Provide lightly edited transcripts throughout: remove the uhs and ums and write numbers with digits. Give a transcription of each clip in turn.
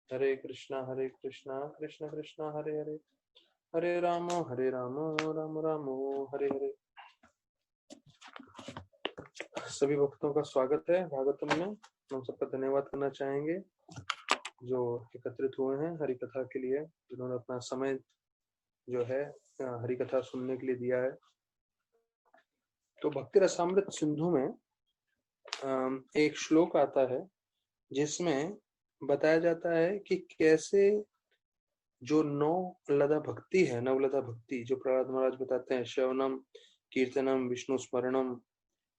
हरे कृष्णा कृष्ण कृष्ण हरे हरे, हरे राम राम राम हरे हरे। सभी भक्तों का स्वागत है भागवतम में। हम सबका धन्यवाद करना चाहेंगे जो एकत्रित हुए हैं हरि कथा के लिए, जिन्होंने अपना समय जो है हरि कथा सुनने के लिए दिया है। तो भक्ति रसामृत सिंधु में एक श्लोक आता है जिसमें बताया जाता है कि कैसे जो नवलता भक्ति है, नवलता भक्ति जो प्रहलाद महाराज बताते हैं, श्रवणम कीर्तनम विष्णु स्मरणम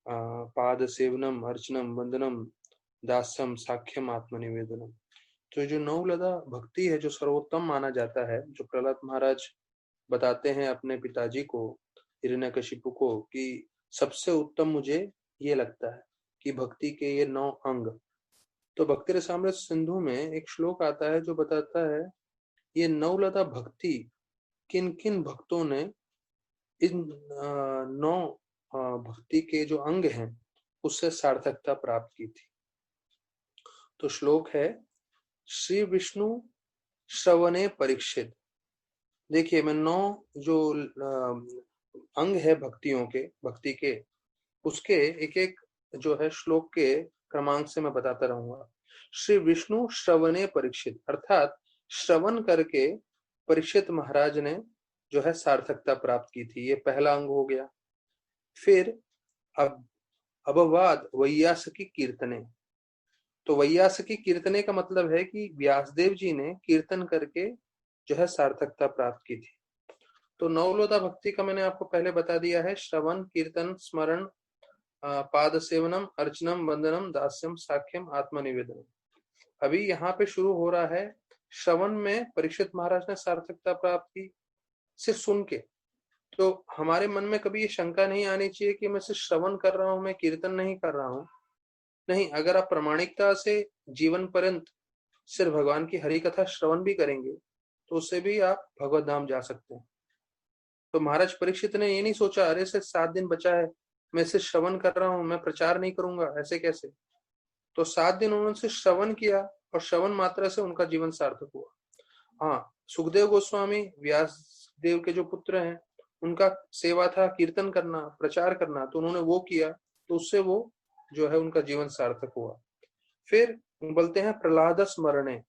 पाद सेवनम अर्चनम वंदनम दास्यम साख्यम आत्मनिवेदनम। तो जो नवलता भक्ति है, जो सर्वोत्तम माना जाता है, जो प्रहलाद महाराज बताते हैं अपने पिताजी को, हिरण्यकशिपु को, कि सबसे उत्तम मुझे ये लगता है कि भक्ति के ये 9 अंग। तो भक्ति रसामृत सिंधु में एक श्लोक आता है जो बताता है ये नवलता भक्ति किन किन भक्तों ने इन 9 भक्ति के जो अंग हैं उससे सार्थकता प्राप्त की थी। तो श्लोक है, श्री विष्णु श्रवणे परीक्षित। देखिए, मैं 9 जो अंग है भक्तियों के, भक्ति के, उसके एक एक जो है श्लोक के क्रमांक से मैं बताता रहूंगा। श्री विष्णु श्रवणे परीक्षित, अर्थात श्रवण करके परीक्षित महाराज ने जो है सार्थकता प्राप्त की थी, ये पहला अंग हो गया। फिर अब अबवाद वैयासकी कीर्तने। तो वैयासकी कीर्तने का मतलब है कि व्यासदेव जी ने कीर्तन करके जो है सार्थकता प्राप्त की थी। तो नवलता भक्ति का मैंने आपको पहले बता दिया है, श्रवण कीर्तन स्मरण पाद सेवनम अर्चनम वंदनम दास्यम साख्यम आत्मनिवेदनम। अभी यहाँ पे शुरू हो रहा है, श्रवण में परीक्षित महाराज ने सार्थकता प्राप्त की सिर्फ सुन के। तो हमारे मन में कभी ये शंका नहीं आनी चाहिए कि मैं सिर्फ श्रवण कर रहा हूं, मैं कीर्तन नहीं कर रहा हूं। नहीं, अगर आप प्रामाणिकता से जीवन पर्यंत सिर्फ भगवान की हरि कथा श्रवण भी करेंगे तो उससे भी आप भगवत धाम जा सकते हैं। तो महाराज परीक्षित ने ये नहीं सोचा अरे सिर्फ 7 दिन बचा है, मैं सिर्फ श्रवण कर रहा हूं, मैं प्रचार नहीं करूंगा, ऐसे कैसे। तो 7 दिन उन्होंने सिर्फ श्रवण किया और श्रवण मात्रा से उनका जीवन सार्थक हुआ। हाँ, सुखदेव गोस्वामी व्यास देव के जो पुत्र हैं, उनका सेवा था कीर्तन करना, प्रचार करना, तो उन्होंने वो किया, तो उससे वो जो है उनका जीवन सार्थक हुआ। फिर बोलते हैं प्रहलाद स्मरणे।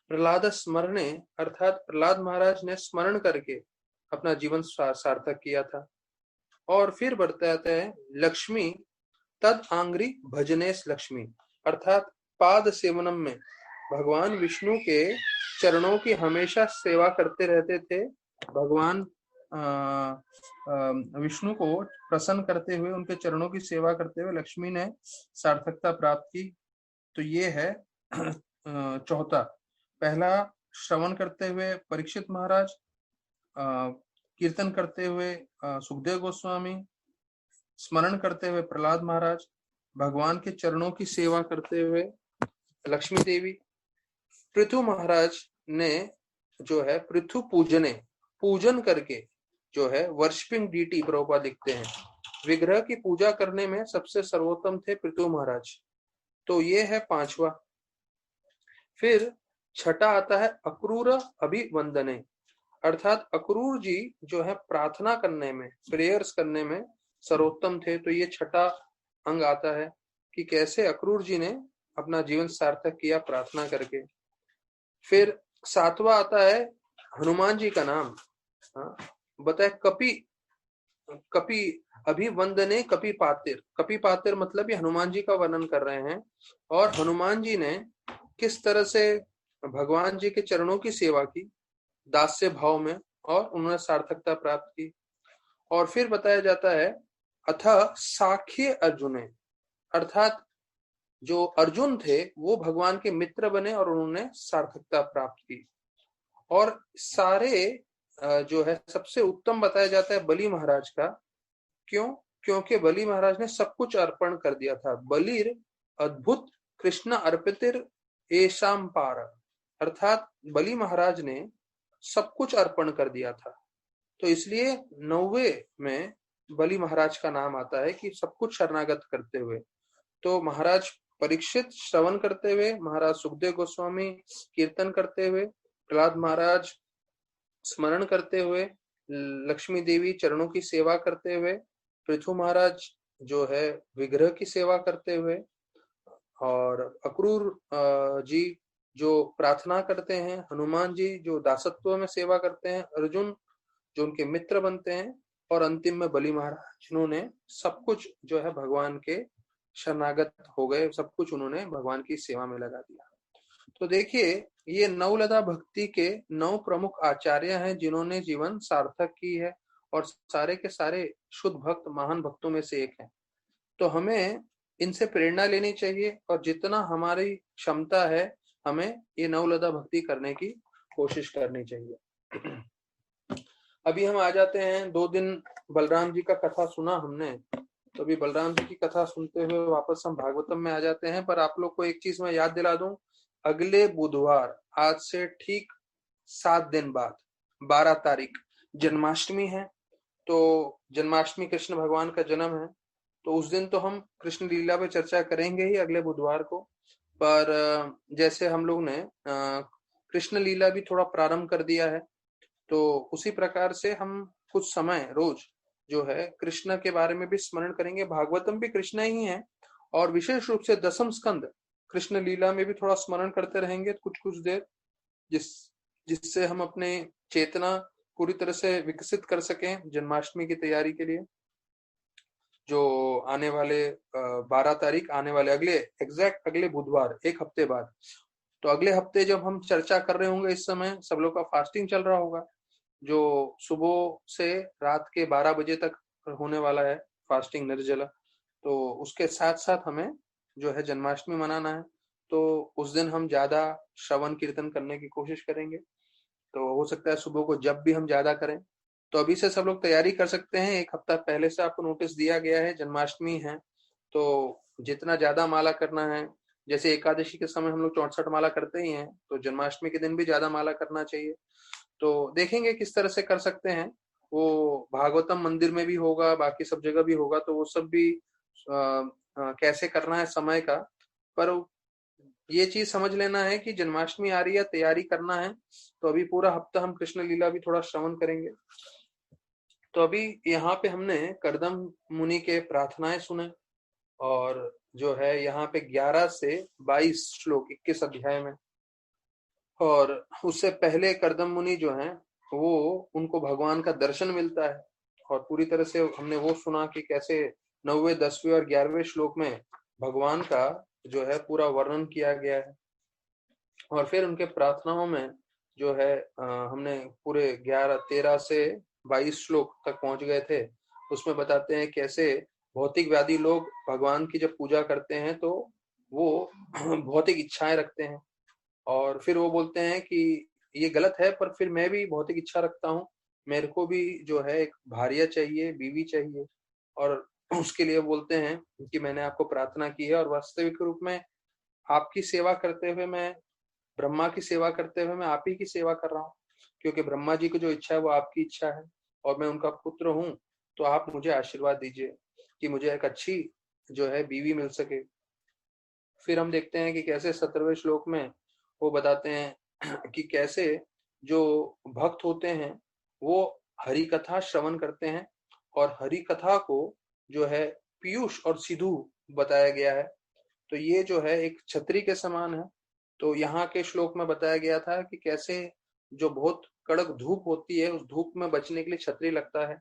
प्रहलाद स्मरणे अर्थात प्रहलाद महाराज ने स्मरण करके अपना जीवन सार्थक किया था। और फिर बताते हैं लक्ष्मी तद आंग्री भजनेश लक्ष्मी, अर्थात पाद सेवनम में भगवान विष्णु के चरणों की हमेशा सेवा करते रहते थे। भगवान विष्णु को प्रसन्न करते हुए, उनके चरणों की सेवा करते हुए लक्ष्मी ने सार्थकता प्राप्त की। तो ये है चौथा। पहला श्रवण करते हुए परीक्षित महाराज, कीर्तन करते हुए सुखदेव गोस्वामी, स्मरण करते हुए प्रहलाद महाराज, भगवान के चरणों की सेवा करते हुए लक्ष्मी देवी। पृथु महाराज ने जो है पृथु पूजन करके जो है वर्शिपिंग डीटी, प्रभुपाद लिखते हैं, विग्रह की पूजा करने में सबसे सर्वोत्तम थे पृथु महाराज। तो ये है 5वां। फिर छठा आता है अक्रूर अभिवंदने, अर्थात अक्रूर जी जो है प्रार्थना करने में, प्रेयर्स करने में सर्वोत्तम थे। तो ये छठा अंग आता है कि कैसे अक्रूर जी ने अपना जीवन सार्थक किया प्रार्थना करके। फिर 7वां आता है हनुमान जी का नाम। बताए कपि अभिवंदने कपि पातिर। कपि पातिर मतलब ये हनुमान जी का वर्णन कर रहे हैं, और हनुमान जी ने किस तरह से भगवान जी के चरणों की सेवा की दास्य भाव में, और उन्होंने सार्थकता प्राप्त की। और फिर बताया जाता है अथ साख्य अर्जुने, अर्थात जो अर्जुन थे वो भगवान के मित्र बने और उन्होंने सार्थकता प्राप्त की। और सारे जो है सबसे उत्तम बताया जाता है बलि महाराज का। क्यों? क्योंकि बलि महाराज ने सब कुछ अर्पण कर दिया था। बलिर अद्भुत कृष्ण अर्पितिर एशाम पार, अर्थात बलि महाराज ने सब कुछ अर्पण कर दिया था। तो इसलिए 9वें में बलि महाराज का नाम आता है कि सब कुछ शरणागत करते हुए। तो महाराज परीक्षित श्रवण करते हुए, महाराज सुखदेव गोस्वामी कीर्तन करते हुए, प्रहलाद महाराज स्मरण करते हुए, लक्ष्मी देवी चरणों की सेवा करते हुए, पृथु महाराज जो है विग्रह की सेवा करते हुए, और अक्रूर जी जो प्रार्थना करते हैं, हनुमान जी जो दासत्व में सेवा करते हैं, अर्जुन जो उनके मित्र बनते हैं, और अंतिम में बलि महाराज जिन्होंने सब कुछ जो है भगवान के शरणागत हो गए, सब कुछ उन्होंने भगवान की सेवा में लगा दिया। तो देखिए, ये नवलता भक्ति के 9 प्रमुख आचार्य हैं जिन्होंने जीवन सार्थक की है, और सारे के सारे शुद्ध भक्त महान भक्तों में से एक हैं। तो हमें इनसे प्रेरणा लेनी चाहिए, और जितना हमारी क्षमता है हमें ये नवलता भक्ति करने की कोशिश करनी चाहिए। अभी हम आ जाते हैं, 2 दिन बलराम जी का कथा सुना हमने, तो अभी बलराम जी की कथा सुनते हुए वापस हम भागवतम में आ जाते हैं। पर आप लोग को एक चीज मैं याद दिला दूं, अगले बुधवार, आज से ठीक 7 दिन बाद 12 तारीख जन्माष्टमी है। तो जन्माष्टमी कृष्ण भगवान का जन्म है, तो उस दिन तो हम कृष्ण लीला पे चर्चा करेंगे ही अगले बुधवार को। पर जैसे हम लोग ने कृष्ण लीला भी थोड़ा प्रारंभ कर दिया है, तो उसी प्रकार से हम कुछ समय रोज जो है कृष्ण के बारे में भी स्मरण करेंगे। भागवतम भी कृष्ण ही है, और विशेष रूप से दसम स्कंद कृष्ण लीला में भी थोड़ा स्मरण करते रहेंगे कुछ कुछ देर, जिससे हम अपने चेतना पूरी तरह से विकसित कर सकें जन्माष्टमी की तैयारी के लिए, जो आने वाले 12 तारीख, आने वाले अगले बुधवार, एक हफ्ते बाद। तो अगले हफ्ते जब हम चर्चा कर रहे होंगे, इस समय सब लोग का फास्टिंग चल रहा होगा, जो सुबह से रात के 12 बजे तक होने वाला है फास्टिंग निर्जला। तो उसके साथ साथ हमें जो है जन्माष्टमी मनाना है, तो उस दिन हम ज्यादा श्रवण कीर्तन करने की कोशिश करेंगे। तो हो सकता है सुबह को जब भी हम ज्यादा करें, तो अभी से सब लोग तैयारी कर सकते हैं। एक हफ्ता पहले से आपको नोटिस दिया गया है, जन्माष्टमी है तो जितना ज्यादा माला करना है, जैसे एकादशी के समय हम लोग 64 माला करते ही हैं, तो जन्माष्टमी के दिन भी ज्यादा माला करना चाहिए। तो देखेंगे किस तरह से कर सकते हैं। वो भागवतम मंदिर में भी होगा, बाकी सब जगह भी होगा, तो वो सब भी कैसे करना है समय का। पर ये चीज समझ लेना है कि जन्माष्टमी आ रही है, तैयारी करना है, तो अभी पूरा हफ्ता हम कृष्ण लीला भी थोड़ा श्रवण करेंगे। तो अभी यहाँ पे हमने कर्दम मुनि के प्रार्थनाएं सुने, और जो है यहाँ पे 11 से 22 श्लोक 21 अध्याय में, और उससे पहले कर्दम मुनि जो हैं वो उनको भगवान का दर्शन मिलता है, और पूरी तरह से हमने वो सुना कि कैसे 9वें 10वें और 11वें श्लोक में भगवान का जो है पूरा वर्णन किया गया है। और फिर उनके प्रार्थनाओं में जो है हमने पूरे 13 से 22 श्लोक तक पहुंच गए थे। उसमें बताते हैं कैसे भौतिकवादी लोग भगवान की जब पूजा करते हैं तो वो भौतिक इच्छाएं रखते हैं, और फिर वो बोलते हैं कि ये गलत है, पर फिर मैं भी भौतिक इच्छा रखता हूँ, मेरे को भी जो है एक भार्या चाहिए, बीवी चाहिए। और उसके लिए बोलते हैं कि मैंने आपको प्रार्थना की है, और वास्तविक रूप में आपकी सेवा करते हुए मैं, ब्रह्मा की सेवा करते हुए मैं आप ही की सेवा कर रहा हूँ, क्योंकि ब्रह्मा जी की जो इच्छा है वो आपकी इच्छा है, और मैं उनका पुत्र हूँ। तो आप मुझे आशीर्वाद दीजिए कि मुझे एक अच्छी जो है बीवी मिल सके। फिर हम देखते हैं कि कैसे 17वें श्लोक में वो बताते हैं कि कैसे जो भक्त होते हैं वो हरि कथा श्रवण करते हैं, और हरि कथा को जो है पीयूष और सिधु बताया गया है। तो ये जो है एक छतरी के समान है। तो यहाँ के श्लोक में बताया गया था कि कैसे जो बहुत कड़क धूप होती है, उस धूप में बचने के लिए छतरी लगता है।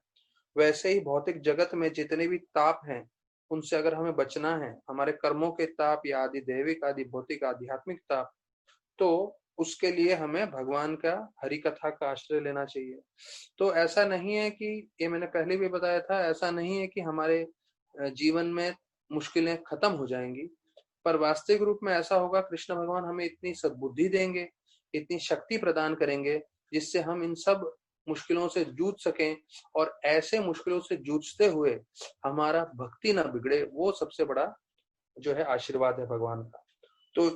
वैसे ही भौतिक जगत में जितने भी ताप हैं, उनसे अगर हमें बचना है, हमारे कर्मों के ताप या आदि दैविक आदि भौतिक आध्यात्मिक ताप, तो उसके लिए हमें भगवान का हरि कथा का आश्रय लेना चाहिए। तो ऐसा नहीं है कि, ये मैंने पहले भी बताया था, ऐसा नहीं है कि हमारे जीवन में मुश्किलें खत्म हो जाएंगी, पर वास्तविक रूप में ऐसा होगा, कृष्ण भगवान हमें इतनी सद्बुद्धि देंगे, इतनी शक्ति प्रदान करेंगे, जिससे हम इन सब मुश्किलों से जूझ सकें, और ऐसे मुश्किलों से जूझते हुए हमारा भक्ति ना बिगड़े। वो सबसे बड़ा जो है आशीर्वाद है भगवान का। तो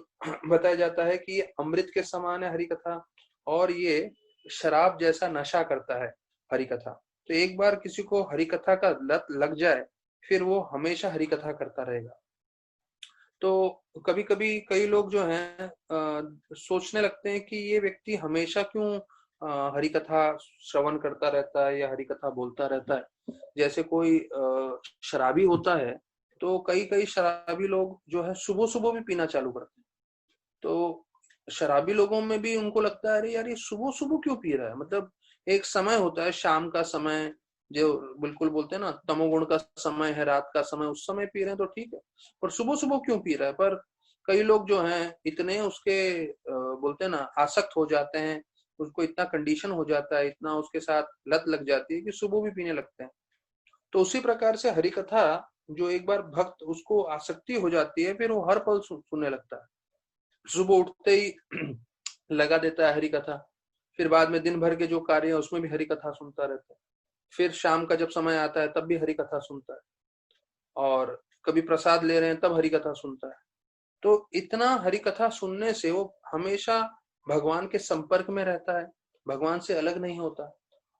बताया जाता है कि ये अमृत के समान है हरि कथा, और ये शराब जैसा नशा करता है हरि कथा। तो एक बार किसी को हरि कथा का लत लग जाए, फिर वो हमेशा हरि कथा करता रहेगा। तो कभी कभी कई लोग जो हैं सोचने लगते हैं कि ये व्यक्ति हमेशा क्यों हरि कथा श्रवण करता रहता है या हरि कथा बोलता रहता है। जैसे कोई शराबी होता है, तो कई कई शराबी लोग जो है सुबह सुबह भी पीना चालू करते हैं। तो शराबी लोगों में भी उनको लगता है, अरे यार ये सुबह सुबह क्यों पी रहा है। मतलब एक समय होता है, शाम का समय, जो बिल्कुल बोलते हैं ना तमोगुण का समय है, रात का समय, उस समय पी रहे हैं तो ठीक है, पर सुबह सुबह क्यों पी रहा है। पर कई लोग जो हैं इतने उसके बोलते हैं ना आसक्त हो जाते हैं, उसको इतना कंडीशन हो जाता है, इतना उसके साथ लत लग जाती है कि सुबह भी पीने लगते हैं। तो उसी प्रकार से हरि कथा, जो एक बार भक्त उसको आसक्ति हो जाती है, फिर वो हर पल सुनने लगता है। सुबह उठते ही लगा देता है हरि कथा, फिर बाद में दिन भर के जो कार्य है उसमें भी हरि कथा सुनता रहता है, फिर शाम का जब समय आता है तब भी हरि कथा सुनता है, और कभी प्रसाद ले रहे हैं तब हरि कथा सुनता है। तो इतना हरि कथा सुनने से वो हमेशा भगवान के संपर्क में रहता है, भगवान से अलग नहीं होता,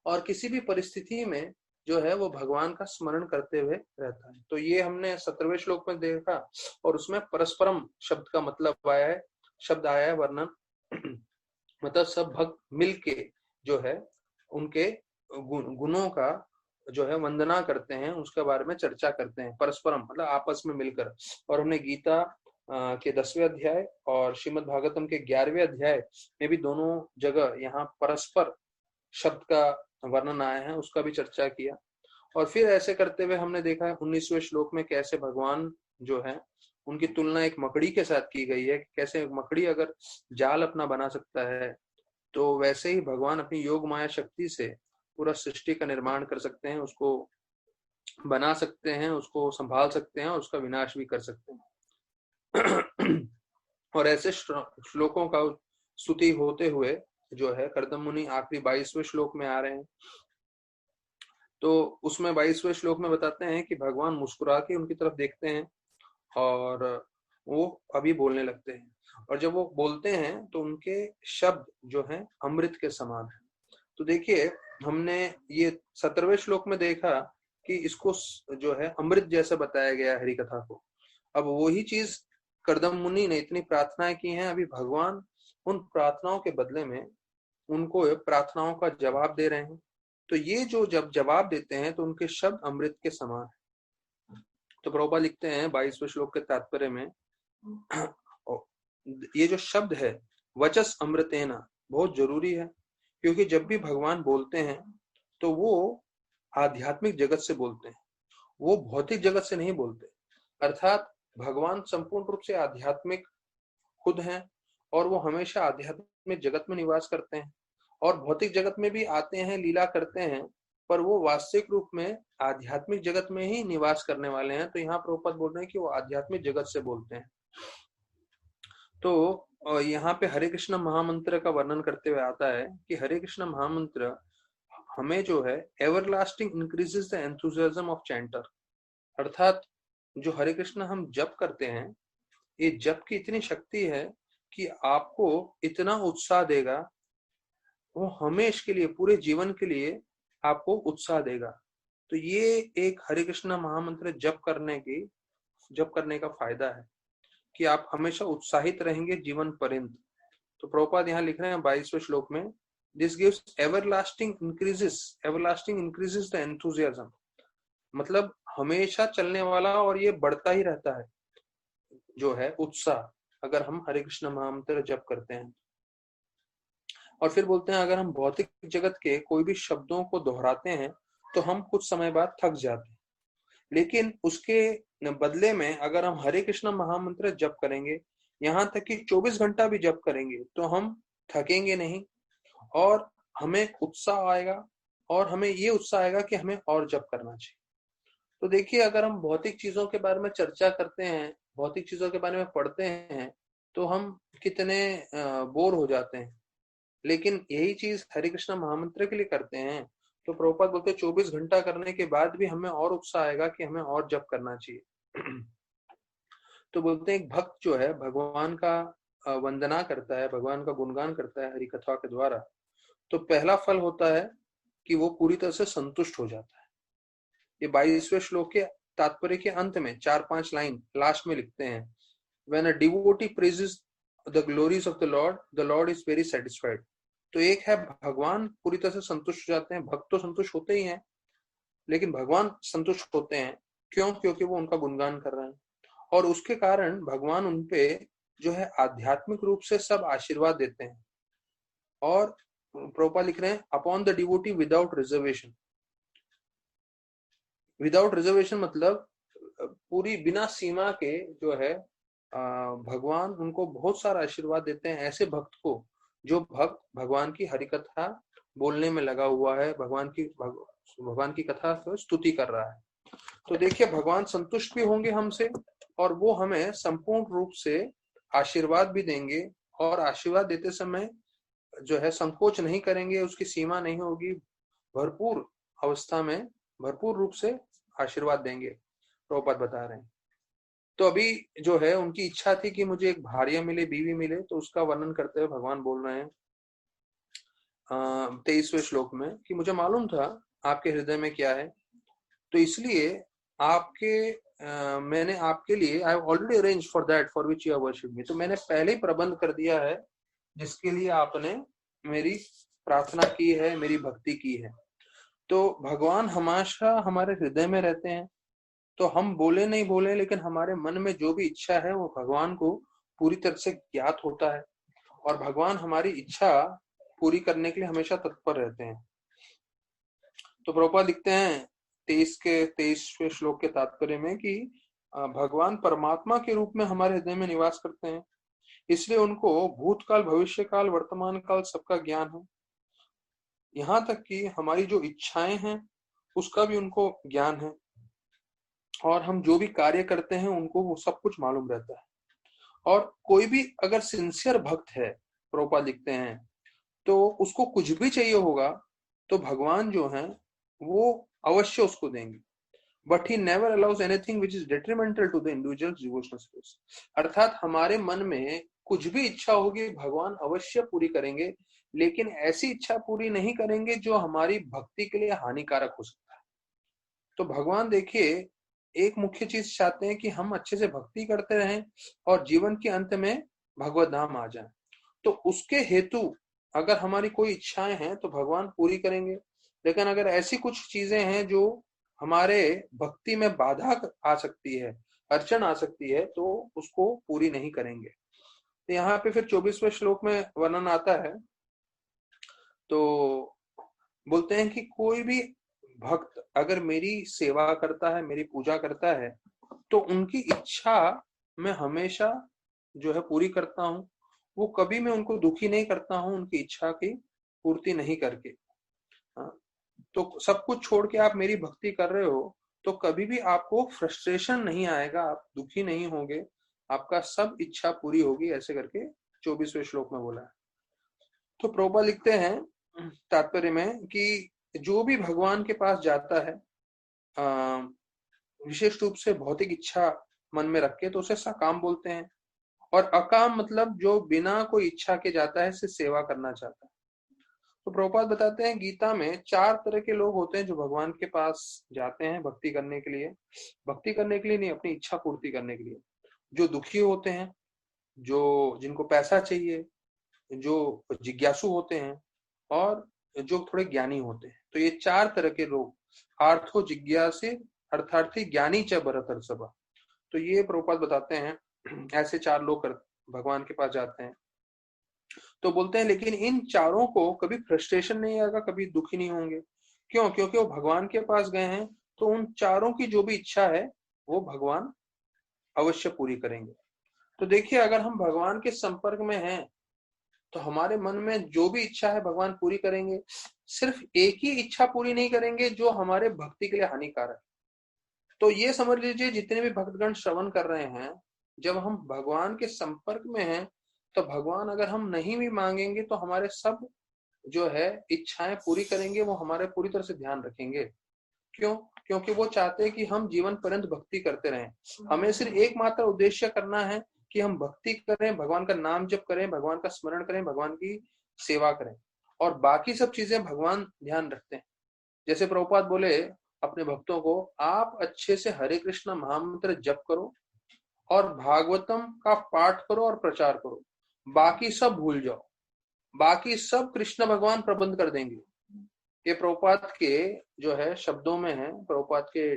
और किसी भी परिस्थिति में जो है वो भगवान का स्मरण करते हुए रहता है। तो ये हमने 17वें श्लोक में देखा, और उसमें परस्परम शब्द का मतलब आया है, शब्द आया है वर्णन मतलब सब भक्त मिलके जो है उनके गुणों का जो है वंदना करते हैं, उसके बारे में चर्चा करते हैं। परस्परम मतलब आपस में मिलकर। और हमने गीता के 10वें अध्याय और श्रीमद् भागवतम के 11वें अध्याय में भी दोनों जगह यहाँ परस्पर शब्द का वर्णन आया है, उसका भी चर्चा किया। और फिर ऐसे करते हुए हमने देखा है 19वें श्लोक में कैसे भगवान जो है उनकी तुलना एक मकड़ी के साथ की गई है। कैसे मकड़ी अगर जाल अपना बना सकता है, तो वैसे ही भगवान अपनी योग माया शक्ति से पूरा सृष्टि का निर्माण कर सकते हैं, उसको बना सकते हैं, उसको संभाल सकते हैं और उसका विनाश भी कर सकते हैं। और ऐसे श्लोकों का स्तुति होते हुए जो है कर्दम मुनि आखिरी 22वें श्लोक में आ रहे हैं। तो उसमें 22वें श्लोक में बताते हैं कि भगवान मुस्कुरा के उनकी तरफ देखते हैं और वो अभी बोलने लगते हैं, और जब वो बोलते हैं तो उनके शब्द जो हैं अमृत के समान है। तो देखिए हमने ये 17वें श्लोक में देखा कि इसको जो है अमृत जैसा बताया गया हरि कथा को। अब वही चीज कर्दम मुनि ने इतनी प्रार्थनाएं की हैं, अभी भगवान उन प्रार्थनाओं के बदले में उनको प्रार्थनाओं का जवाब दे रहे हैं। तो ये जो जब जवाब देते हैं तो उनके शब्द अमृत के समान है। तो प्रभुपाद लिखते हैं 22वें श्लोक के तात्पर्य में, ये जो शब्द है वचस अमृतेना बहुत जरूरी है, क्योंकि जब भी भगवान बोलते हैं तो वो आध्यात्मिक जगत से बोलते हैं, वो भौतिक जगत से नहीं बोलते। अर्थात भगवान संपूर्ण रूप से आध्यात्मिक खुद हैं, और वो हमेशा आध्यात्मिक जगत में निवास करते हैं, और भौतिक जगत में भी आते हैं, लीला करते हैं, पर वो वास्तविक रूप में आध्यात्मिक जगत में ही निवास करने वाले हैं। तो यहाँ प्रभुपाद बोल रहे हैं कि वो आध्यात्मिक जगत से बोलते हैं। तो यहाँ पे हरे कृष्ण महामंत्र का वर्णन करते हुए आता है कि हरे कृष्ण महामंत्र हमें जो है everlasting increases the enthusiasm of chanter. अर्थात जो हरे कृष्ण हम जप करते हैं, ये जप की इतनी शक्ति है कि आपको इतना उत्साह देगा, वो हमेशा के लिए पूरे जीवन के लिए आपको उत्साह देगा। तो ये एक हरे कृष्ण महामंत्र जप करने का फायदा है कि आप हमेशा उत्साहित रहेंगे जीवन पर्यंत। तो प्रभुपाद यहाँ लिख रहे हैं 22वें श्लोक में, this gives everlasting increases the enthusiasm. मतलब हमेशा चलने वाला और ये बढ़ता ही रहता है जो है उत्साह, अगर हम हरे कृष्ण महामंत्र जप करते हैं। और फिर बोलते हैं अगर हम भौतिक जगत के कोई भी शब्दों को दोहराते हैं तो हम कुछ समय बाद थक जाते हैं, लेकिन उसके बदले में अगर हम हरे कृष्ण महामंत्र जप करेंगे, यहाँ तक कि 24 घंटा भी जप करेंगे, तो हम थकेंगे नहीं, और हमें उत्साह आएगा, और हमें ये उत्साह आएगा कि हमें और जप करना चाहिए। तो देखिए अगर हम भौतिक चीजों के बारे में चर्चा करते हैं, भौतिक चीजों के बारे में पढ़ते हैं, तो हम कितने बोर हो जाते हैं, लेकिन यही चीज हरे कृष्ण महामंत्र के लिए करते हैं तो प्रभुपाद बोलते 24 घंटा करने के बाद भी हमें और उत्साह आएगा कि हमें और जप करना चाहिए। तो बोलते हैं एक भक्त जो है भगवान का वंदना करता है, भगवान का गुणगान करता है हरि कथा के द्वारा, तो पहला फल होता है कि वो पूरी तरह से संतुष्ट हो जाता है। ये 22वें श्लोक के तात्पर्य के अंत में 4-5 लाइन लास्ट में लिखते हैं when a devotee praises the glories of the Lord is very satisfied. तो एक है भगवान पूरी तरह से संतुष्ट हो जाते हैं, भक्त तो संतुष्ट होते ही हैं, लेकिन भगवान संतुष्ट होते हैं। क्यों? क्योंकि वो उनका गुणगान कर रहे हैं, और उसके कारण भगवान उनपे जो है आध्यात्मिक रूप से सब आशीर्वाद देते हैं। और प्रभुपाद लिख रहे हैं upon the devotee without reservation. Without reservation मतलब पूरी बिना सीमा के जो है भगवान उनको बहुत सारा आशीर्वाद देते हैं, ऐसे भक्त को जो भक्त भगवान की हरिकथा बोलने में लगा हुआ है, भगवान की कथा तो स्तुति कर रहा है। तो देखिए भगवान संतुष्ट भी होंगे हमसे, और वो हमें संपूर्ण रूप से आशीर्वाद भी देंगे, और आशीर्वाद देते समय जो है संकोच नहीं करेंगे, उसकी सीमा नहीं होगी, भरपूर अवस्था में भरपूर रूप से आशीर्वाद देंगे, प्रभुपाद बता रहे हैं। तो अभी जो है उनकी इच्छा थी कि मुझे एक भार्या मिले, बीवी मिले, तो उसका वर्णन करते हुए भगवान बोल रहे हैं 23वें श्लोक में कि मुझे मालूम था आपके हृदय में क्या है, तो इसलिए मैंने आपके लिए I have already arrange for that for which you have worshipped me. तो मैंने पहले ही प्रबंध कर दिया है जिसके लिए आपने मेरी प्रार्थना की है, मेरी भक्ति की है। तो भगवान हमेशा हमारे हृदय में रहते हैं, तो हम बोले नहीं बोले, लेकिन हमारे मन में जो भी इच्छा है वो भगवान को पूरी तरह से ज्ञात होता है, और भगवान हमारी इच्छा पूरी करने के लिए हमेशा तत्पर रहते हैं। तो प्रभुपाद लिखते हैं 23वें श्लोक के तात्पर्य में कि भगवान परमात्मा के रूप में हमारे हृदय में निवास करते हैं, इसलिए उनको भूतकाल, भविष्य काल, वर्तमान काल सबका ज्ञान है। यहाँ तक कि हमारी जो इच्छाएं हैं उसका भी उनको ज्ञान है, और हम जो भी कार्य करते हैं उनको वो सब कुछ मालूम रहता है। और कोई भी अगर सिंसियर भक्त है, प्रभुपाद लिखते हैं, तो उसको कुछ भी चाहिए होगा तो भगवान जो है वो अवश्य उसको देंगे। But he never allows anything which is detrimental to the individual devotional space. अर्थात हमारे मन में कुछ भी इच्छा होगी भगवान अवश्य पूरी करेंगे, लेकिन ऐसी इच्छा पूरी नहीं करेंगे जो हमारी भक्ति के लिए हानिकारक हो सकता है। तो भगवान देखिए एक मुख्य चीज चाहते हैं कि हम अच्छे से भक्ति करते रहें और जीवन के अंत में भगवत धाम आ जाए। तो उसके हेतु अगर हमारी कोई इच्छाएं हैं तो भगवान पूरी करेंगे, लेकिन अगर ऐसी कुछ चीजें हैं जो हमारे भक्ति में बाधा आ सकती है, अड़चन आ सकती है, तो उसको पूरी नहीं करेंगे। तो यहाँ पे फिर 24वें श्लोक में वर्णन आता है, तो बोलते हैं कि कोई भी भक्त अगर मेरी सेवा करता है, मेरी पूजा करता है, तो उनकी इच्छा मैं हमेशा जो है पूरी करता हूँ। वो कभी मैं उनको दुखी नहीं करता हूँ उनकी इच्छा की पूर्ति नहीं करके। तो सब कुछ छोड़ के आप मेरी भक्ति कर रहे हो तो कभी भी आपको फ्रस्ट्रेशन नहीं आएगा, आप दुखी नहीं होंगे, आपका सब इच्छा पूरी होगी, ऐसे करके 24वें श्लोक में बोला है। तो प्रभुपाद लिखते हैं तात्पर्य में कि जो भी भगवान के पास जाता है विशेष रूप से भौतिक इच्छा मन में रख के, तो उसे सकाम बोलते हैं, और अकाम मतलब जो बिना कोई इच्छा के जाता है, सिर्फ सेवा करना चाहता है। तो प्रभुपाद बताते हैं गीता में 4 तरह के लोग होते हैं जो भगवान के पास जाते हैं भक्ति करने के लिए। भक्ति करने के लिए नहीं, अपनी इच्छा पूर्ति करने के लिए। जो दुखी होते हैं, जो जिनको पैसा चाहिए, जो जिज्ञासु होते हैं, और जो थोड़े ज्ञानी होते हैं। तो ये 4 तरह के लोग, आर्थो जिज्ञासी अर्थार्थी ज्ञानी च भरतर सभा। तो ये प्रभुपाद बताते हैं ऐसे 4 लोग भगवान के पास जाते हैं। तो बोलते हैं लेकिन इन चारों को कभी फ्रस्ट्रेशन नहीं आएगा, कभी दुखी नहीं होंगे। क्यों? क्योंकि वो भगवान के पास गए हैं, तो उन चारों की जो भी इच्छा है वो भगवान अवश्य पूरी करेंगे। तो देखिए अगर हम भगवान के संपर्क में हैं तो हमारे मन में जो भी इच्छा है भगवान पूरी करेंगे। सिर्फ एक ही इच्छा पूरी नहीं करेंगे जो हमारे भक्ति के लिए हानिकारक। तो ये समझ लीजिए जितने भी भक्तगण श्रवण कर रहे हैं, जब हम भगवान के संपर्क में हैं तो भगवान अगर हम नहीं भी मांगेंगे तो हमारे सब जो है इच्छाएं पूरी करेंगे, वो हमारे पूरी तरह से ध्यान रखेंगे। क्यों? क्योंकि वो चाहते हैं कि हम जीवन पर्यंत भक्ति करते रहें। हमें सिर्फ एकमात्र उद्देश्य करना है कि हम भक्ति करें, भगवान का नाम जप करें, भगवान का स्मरण करें, भगवान की सेवा करें, और बाकी सब चीजें भगवान ध्यान रखते हैं। जैसे प्रभुपाद बोले अपने भक्तों को, आप अच्छे से हरे कृष्ण महामंत्र जप करो और भागवतम का पाठ करो और प्रचार करो, बाकी सब भूल जाओ, बाकी सब कृष्ण भगवान प्रबंध कर देंगे। ये प्रभुपाद के जो है शब्दों में है, प्रभुपाद के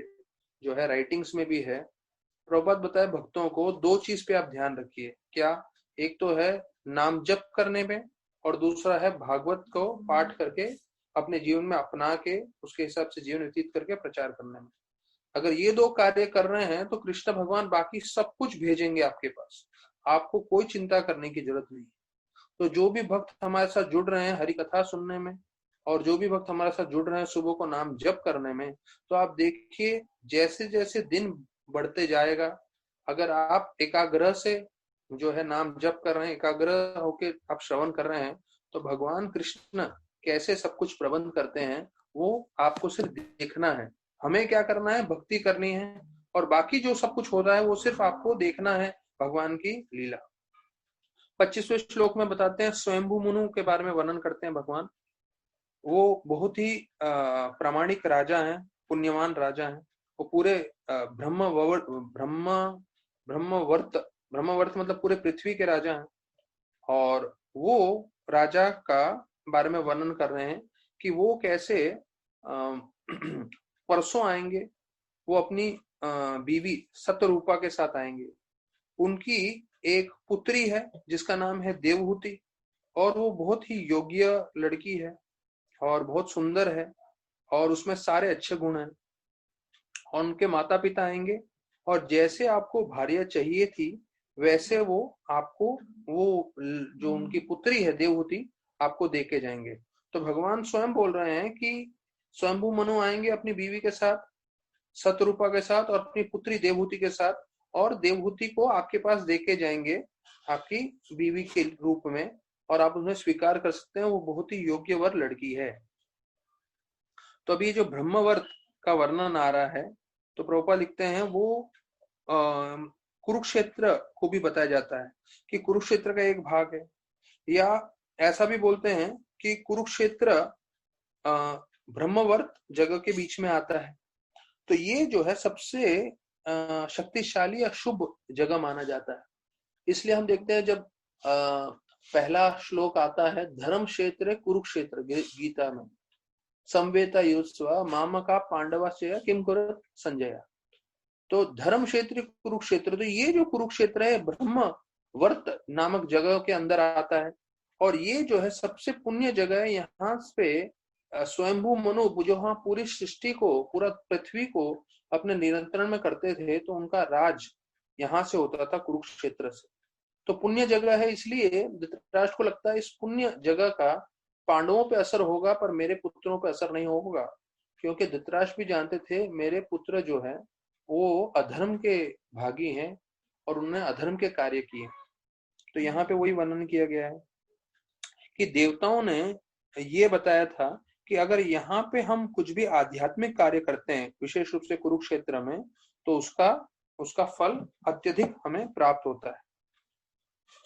जो है राइटिंग्स में भी है। प्रभुपाद बताए भक्तों को दो चीज पे आप ध्यान रखिए। क्या? एक तो है नाम जप करने में, और दूसरा है भागवत को पाठ करके अपने जीवन में अपना के उसके हिसाब से जीवन व्यतीत करके प्रचार करने में। अगर ये दो कार्य कर रहे हैं तो कृष्ण भगवान बाकी सब कुछ भेजेंगे आपके पास, आपको कोई चिंता करने की जरूरत नहीं। तो जो भी भक्त हमारे साथ जुड़ रहे हैं हरि कथा सुनने में, और जो भी भक्त हमारे साथ जुड़ रहे हैं सुबह को नाम जप करने में, तो आप देखिए जैसे जैसे दिन बढ़ते जाएगा, अगर आप एकाग्रह से जो है नाम जप कर रहे हैं, एकाग्रह होके आप श्रवण कर रहे हैं, तो भगवान कृष्ण कैसे सब कुछ प्रबंध करते हैं वो आपको सिर्फ देखना है। हमें क्या करना है? भक्ति करनी है, और बाकी जो सब कुछ हो रहा है वो सिर्फ आपको देखना है, भगवान की लीला। 25वें श्लोक में बताते हैं, स्वयंभू मनु के बारे में वर्णन करते हैं भगवान। वो बहुत ही प्रामाणिक राजा हैं, पुण्यवान राजा हैं। वो पूरे ब्रह्मवर्त मतलब पूरे पृथ्वी के राजा हैं। और वो राजा का बारे में वर्णन कर रहे हैं कि वो कैसे परसों आएंगे। वो अपनी बीवी सतरूपा के साथ आएंगे। उनकी एक पुत्री है जिसका नाम है देवहूति, और वो बहुत ही योग्य लड़की है और बहुत सुंदर है, और उसमें सारे अच्छे गुण हैं। और उनके माता पिता आएंगे, और जैसे आपको भार्या चाहिए थी वैसे वो आपको वो जो उनकी पुत्री है देवहूति आपको दे के जाएंगे। तो भगवान स्वयं बोल रहे हैं कि स्वयंभू मनु आएंगे अपनी बीवी के साथ, सतरूपा के साथ, और अपनी पुत्री देवहूति के साथ, और देवहूति को आपके पास देके जाएंगे आपकी बीवी के रूप में, और आप उन्हें स्वीकार कर सकते हैं। वो बहुत ही योग्य वर लड़की है। तो अभी जो ब्रह्मवर्त का वर्णन आ रहा है, तो प्रभुपाद लिखते हैं वो कुरुक्षेत्र को भी बताया जाता है कि कुरुक्षेत्र का एक भाग है, या ऐसा भी बोलते हैं कि कुरुक्षेत्र ब्रह्मवर्त जगह के बीच में आता है। तो ये जो है सबसे शक्तिशाली या शुभ जगह माना जाता है। इसलिए हम देखते हैं जब पहला श्लोक आता है, धर्म क्षेत्र कुरुक्षेत्र, गीता में संवेता युस्व मामका पांडवा से किम कुरुत संजय। तो धर्म क्षेत्र कुरुक्षेत्र, तो ये जो कुरुक्षेत्र है ब्रह्म वर्त नामक जगह के अंदर आता है, और ये जो है सबसे पुण्य जगह है। यहाँ पे स्वयंभू मनु जो हाँ पूरी सृष्टि को, पूरा पृथ्वी को अपने नियंत्रण में करते थे, तो उनका राज यहाँ से होता था, कुरुक्षेत्र से। तो पुण्य जगह है, इसलिए धृतराष्ट्र को लगता है इस पुण्य जगह का पांडवों पे असर होगा पर मेरे पुत्रों पे असर नहीं होगा, क्योंकि धृतराष्ट्र भी जानते थे मेरे पुत्र जो है वो अधर्म के भागी हैं और उन्होंने अधर्म के कार्य किए। तो यहाँ पे वही वर्णन किया गया है कि देवताओं ने ये बताया था कि अगर यहाँ पे हम कुछ भी आध्यात्मिक कार्य करते हैं, विशेष रूप से कुरुक्षेत्र में, तो उसका फल अत्यधिक हमें प्राप्त होता है।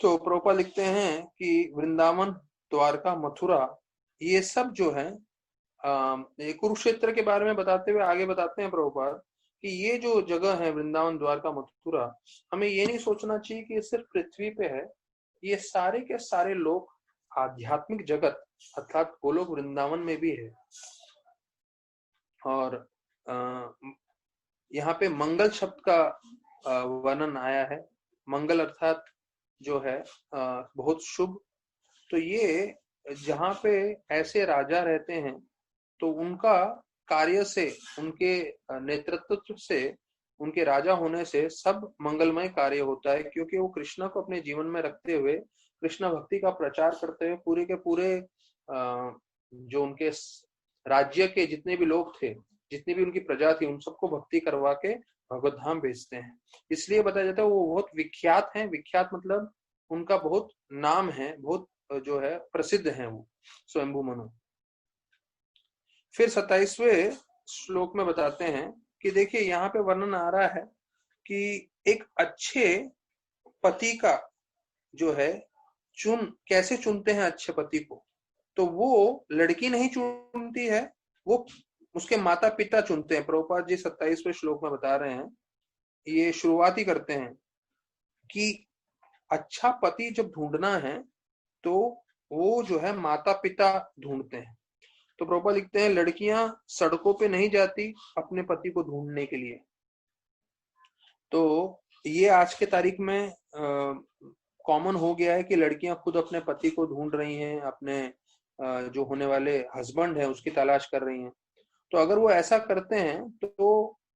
तो प्रभुपाद लिखते हैं कि वृंदावन, द्वारका, मथुरा, ये सब जो है कुरुक्षेत्र के बारे में बताते हुए आगे बताते हैं प्रभुपाद कि ये जो जगह है वृंदावन, द्वारका, मथुरा, हमें ये नहीं सोचना चाहिए कि ये सिर्फ पृथ्वी पे है। ये सारे के सारे लोग आध्यात्मिक जगत अर्थात गोलोक वृंदावन में भी है। और यहाँ पे मंगल शब्द का वर्णन आया है। मंगल अर्थात जो है बहुत शुभ। तो ये जहाँ पे ऐसे राजा रहते हैं तो उनका कार्य से, उनके नेतृत्व से, उनके राजा होने से सब मंगलमय कार्य होता है, क्योंकि वो कृष्ण को अपने जीवन में रखते हुए, कृष्ण भक्ति का प्रचार करते हुए पूरे के पूरे जो उनके राज्य के जितने भी लोग थे, जितनी भी उनकी प्रजा थी, उन सबको भक्ति करवा के भगवत धाम भेजते हैं। इसलिए बताया जाता है वो बहुत विख्यात हैं। विख्यात मतलब उनका बहुत नाम है, बहुत जो है प्रसिद्ध है वो स्वयंभू मनु। फिर 27वें श्लोक में बताते हैं कि देखिए यहाँ पे वर्णन आ रहा है कि एक अच्छे पति का जो है कैसे चुनते हैं अच्छे पति को। तो वो लड़की नहीं चुनती है, वो उसके माता पिता चुनते हैं। प्रभुपाद जी 27वें श्लोक में बता रहे हैं, ये शुरुआत ही करते हैं कि अच्छा पति जब ढूंढना है तो वो जो है माता पिता ढूंढते हैं। तो प्रभुपाद लिखते हैं लड़कियां सड़कों पे नहीं जाती अपने पति को ढूंढने के लिए। तो ये आज के तारीख में कॉमन हो गया है कि लड़कियां खुद अपने पति को ढूंढ रही हैं, अपने जो होने वाले हस्बैंड है उसकी तलाश कर रही हैं। तो अगर वो ऐसा करते हैं तो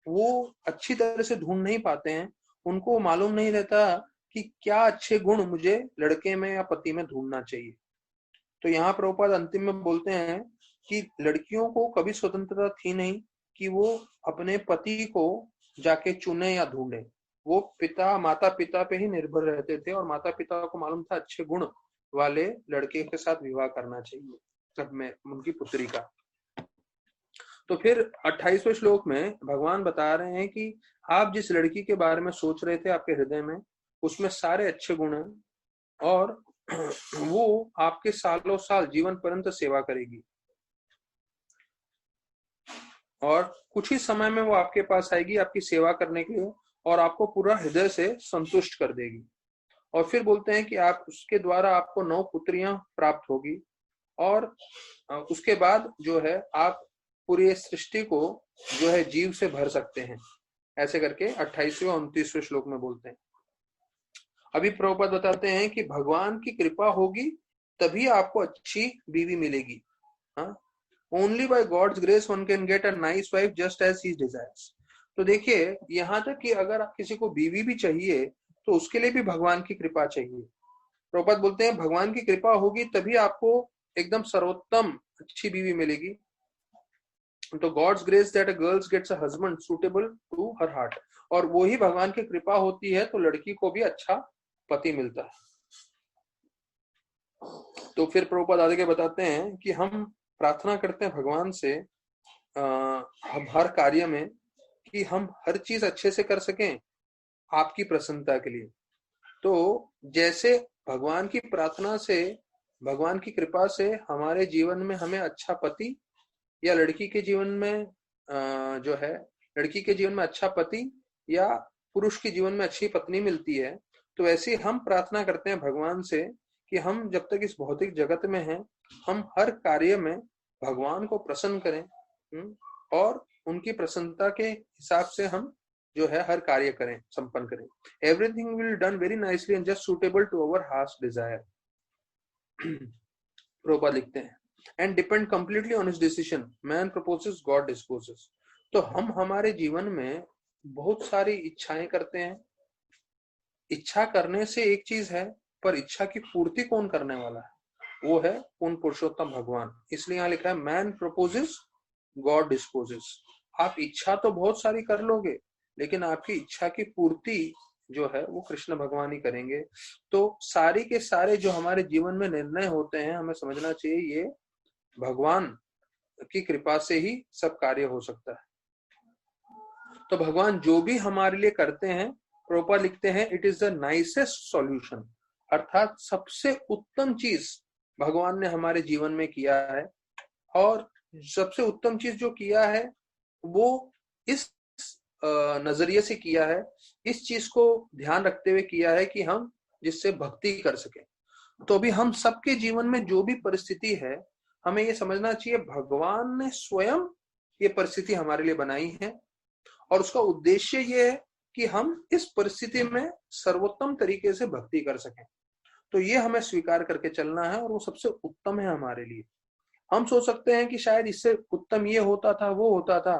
वो अच्छी तरह से ढूंढ नहीं पाते हैं, उनको मालूम नहीं रहता कि क्या अच्छे गुण मुझे लड़के में या पति में ढूंढना चाहिए। तो यहाँ प्रभुपाद अंतिम में बोलते हैं कि लड़कियों को कभी स्वतंत्रता थी नहीं कि वो अपने पति को जाके चुने या ढूंढे। वो माता पिता पे ही निर्भर रहते थे और माता पिता को मालूम था अच्छे गुण वाले लड़के के साथ विवाह करना चाहिए सब में उनकी पुत्री का। तो फिर 28वें श्लोक में भगवान बता रहे हैं कि आप जिस लड़की के बारे में सोच रहे थे आपके हृदय में, उसमें सारे अच्छे गुण हैं और वो आपके सालों साल जीवन पर्यंत सेवा करेगी और कुछ ही समय में वो आपके पास आएगी आपकी सेवा करने के लिए और आपको पूरा हृदय से संतुष्ट कर देगी। और फिर बोलते हैं कि आप उसके द्वारा आपको 9 पुत्रियां प्राप्त होगी और उसके बाद जो है आप पूरी सृष्टि को जो है जीव से भर सकते हैं। ऐसे करके 28वें और 29वें श्लोक में बोलते हैं। अभी प्रभुपाद बताते हैं कि भगवान की कृपा होगी तभी आपको अच्छी बीवी मिलेगी। हाँ, only by God's grace one can get a nice wife just as he desires. तो देखिए यहाँ तक कि अगर किसी को बीवी भी चाहिए तो उसके लिए भी भगवान की कृपा चाहिए। प्रभुपाद बोलते हैं भगवान की कृपा होगी तभी आपको एकदम सर्वोत्तम अच्छी बीवी मिलेगी। तो God's grace that a girls gets a husband suitable to her heart, और वो ही भगवान की कृपा होती है तो लड़की को भी अच्छा पति मिलता है। तो फिर प्रभुपाद आगे बताते हैं कि हम प्रार्थना करते हैं भगवान से हम हर कार्य में कि हम हर चीज अच्छे से कर सकें आपकी प्रसन्नता के लिए। तो जैसे भगवान की प्रार्थना से, भगवान की कृपा से हमारे जीवन में हमें अच्छा पति या लड़की के जीवन में जो है लड़की के जीवन में अच्छा पति या पुरुष के जीवन में अच्छी पत्नी मिलती है, तो वैसे हम प्रार्थना करते हैं भगवान से कि हम जब तक इस भौतिक जगत में हैं हम हर कार्य में भगवान को प्रसन्न करें और उनकी प्रसन्नता के हिसाब से हम जो है हर कार्य करें, संपन्न करें। Everything will done very nicely and just suitable to our heart's desire. Prabhupada लिखते हैं and depend completely on his decision, man proposes God disposes. तो हम हमारे जीवन में बहुत सारी इच्छाएं करते हैं। इच्छा करने से एक चीज है, पर इच्छा की पूर्ति कौन करने वाला है? वो है पूर्ण पुरुषोत्तम भगवान। इसलिए यहाँ लिखा है मैन प्रपोजेस गॉड डिस्पोजेस। आप इच्छा तो बहुत सारी कर लोगे लेकिन आपकी इच्छा की पूर्ति जो है वो कृष्ण भगवान ही करेंगे। तो सारे के सारे जो हमारे जीवन में निर्णय होते हैं हमें समझना चाहिए ये भगवान की कृपा से ही सब कार्य हो सकता है। तो भगवान जो भी हमारे लिए करते हैं, प्रभुपाद लिखते हैं it is the nicest solution, अर्थात सबसे उत्तम चीज भगवान ने हमारे जीवन में किया है। और सबसे उत्तम चीज जो किया है वो इस नजरिए से किया है, इस चीज को ध्यान रखते हुए किया है कि हम जिससे भक्ति कर सके। तो अभी हम सबके जीवन में जो भी परिस्थिति है हमें ये समझना चाहिए भगवान ने स्वयं ये परिस्थिति हमारे लिए बनाई है और उसका उद्देश्य ये है कि हम इस परिस्थिति में सर्वोत्तम तरीके से भक्ति कर सकें। तो ये हमें स्वीकार करके चलना है और वो सबसे उत्तम है हमारे लिए। हम सोच सकते हैं कि शायद इससे उत्तम ये होता था वो होता था,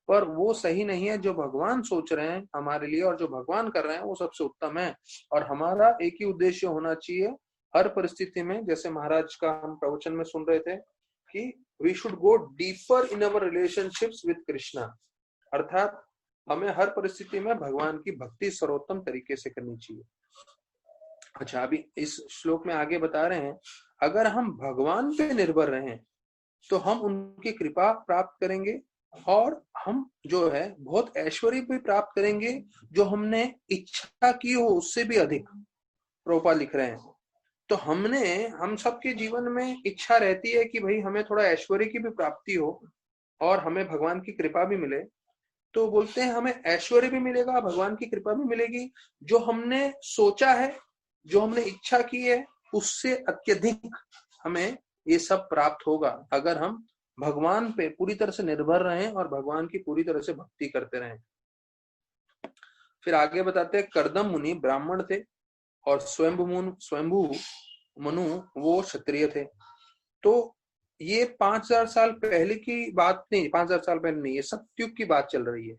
पर वो सही नहीं है। जो भगवान सोच रहे हैं हमारे लिए और जो भगवान कर रहे हैं वो सबसे उत्तम है। और हमारा एक ही उद्देश्य होना चाहिए हर परिस्थिति में, जैसे महाराज का हम प्रवचन में सुन रहे थे कि we should go deeper in our relationships with Krishna, अर्थात हमें हर परिस्थिति में भगवान की भक्ति सर्वोत्तम तरीके से करनी चाहिए। अच्छा, अभी इस श्लोक में आगे बता रहे हैं अगर हम भगवान पे निर्भर रहें तो हम उनकी कृपा प्राप्त करेंगे और हम जो है बहुत ऐश्वर्य भी प्राप्त करेंगे जो हमने इच्छा की हो उससे भी अधिक। प्रभुपाद लिख रहे हैं तो हम सबके जीवन में इच्छा रहती है कि भाई हमें थोड़ा ऐश्वर्य की भी प्राप्ति हो और हमें भगवान की कृपा भी मिले। तो बोलते हैं हमें ऐश्वर्य भी मिलेगा, भगवान की कृपा भी मिलेगी, जो हमने सोचा है, जो हमने इच्छा की है, उससे अत्यधिक हमें ये सब प्राप्त होगा अगर हम भगवान पे पूरी तरह से निर्भर रहें और भगवान की पूरी तरह से भक्ति करते रहें। फिर आगे बताते हैं, कर्दम मुनि ब्राह्मण थे और स्वयंभू मनु वो क्षत्रिय थे। तो ये 5000 साल पहले की बात नहीं, 5000 साल पहले नहीं, ये सतयुग की बात चल रही है।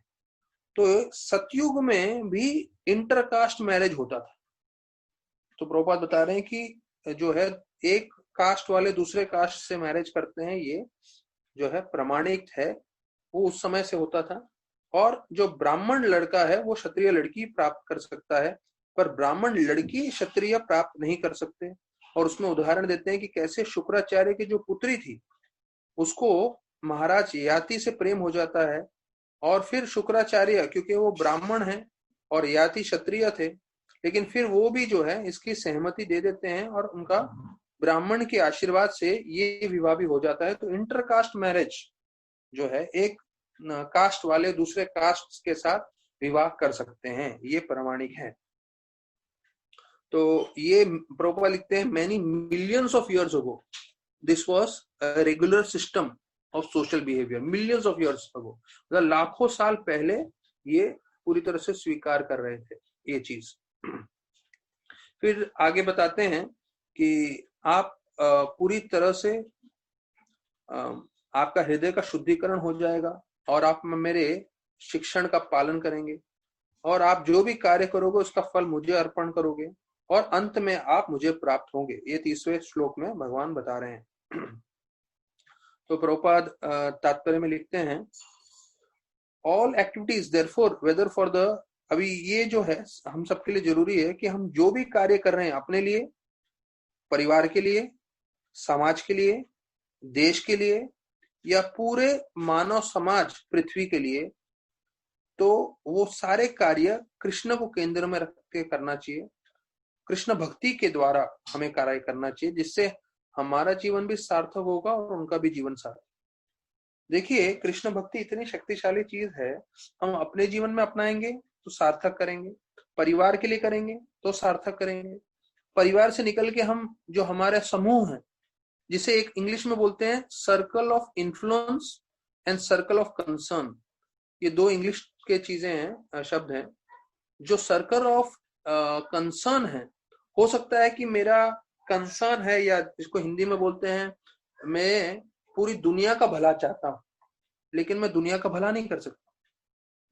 तो सतयुग में भी इंटरकास्ट मैरिज होता था। तो प्रभुपाद बता रहे हैं कि जो है एक कास्ट वाले दूसरे कास्ट से मैरिज करते हैं, ये जो है प्रमाणिक है, वो उस समय से होता था। और जो ब्राह्मण लड़का है वो क्षत्रिय लड़की प्राप्त कर सकता है, पर ब्राह्मण लड़की क्षत्रिय प्राप्त नहीं कर सकते। और उसमें उदाहरण देते हैं कि कैसे शुक्राचार्य की जो पुत्री थी उसको महाराज याति से प्रेम हो जाता है, और फिर शुक्राचार्य क्योंकि वो ब्राह्मण है और याति क्षत्रिय थे, लेकिन फिर वो भी जो है इसकी सहमति दे देते हैं और उनका ब्राह्मण के आशीर्वाद से ये विवाह भी हो जाता है। तो इंटरकास्ट मैरिज जो है एक कास्ट वाले दूसरे कास्ट के साथ विवाह कर सकते हैं, ये प्रमाणिक है। तो ये प्रभुपाद लिखते हैं, many millions of years ago this was a regular system of social behaviour. Millions of years ago, मतलब लाखों साल पहले ये पूरी तरह से स्वीकार कर रहे थे ये चीज। फिर आगे बताते हैं कि आप पूरी तरह से आपका हृदय का शुद्धिकरण हो जाएगा और आप मेरे शिक्षण का पालन करेंगे, और आप जो भी कार्य करोगे उसका फल मुझे अर्पण करोगे, और अंत में आप मुझे प्राप्त होंगे। ये 30वें श्लोक में भगवान बता रहे हैं। तो प्रभुपाद तात्पर्य में लिखते हैं, all activities therefore whether for the, अभी ये जो है हम सबके लिए जरूरी है कि हम जो भी कार्य कर रहे हैं अपने लिए, परिवार के लिए, समाज के लिए, देश के लिए, या पूरे मानव समाज पृथ्वी के लिए, तो वो सारे कार्य कृष्ण को केंद्र में रख के करना चाहिए। कृष्ण भक्ति के द्वारा हमें कार्य करना चाहिए, जिससे हमारा जीवन भी सार्थक होगा और उनका भी जीवन सार्थक। देखिए, कृष्ण भक्ति इतनी शक्तिशाली चीज है, हम अपने जीवन में अपनाएंगे तो सार्थक करेंगे, परिवार के लिए करेंगे तो सार्थक करेंगे, परिवार से निकल के हम जो हमारे समूह है, जिसे एक इंग्लिश में बोलते हैं circle of influence and circle of concern, ये दो इंग्लिश के चीजें हैं, शब्द हैं। जो सर्कल ऑफ कंसर्न है, हो सकता है कि मेरा कंसर्न है, या इसको हिंदी में बोलते हैं मैं पूरी दुनिया का भला चाहता हूं, लेकिन मैं दुनिया का भला नहीं कर सकता।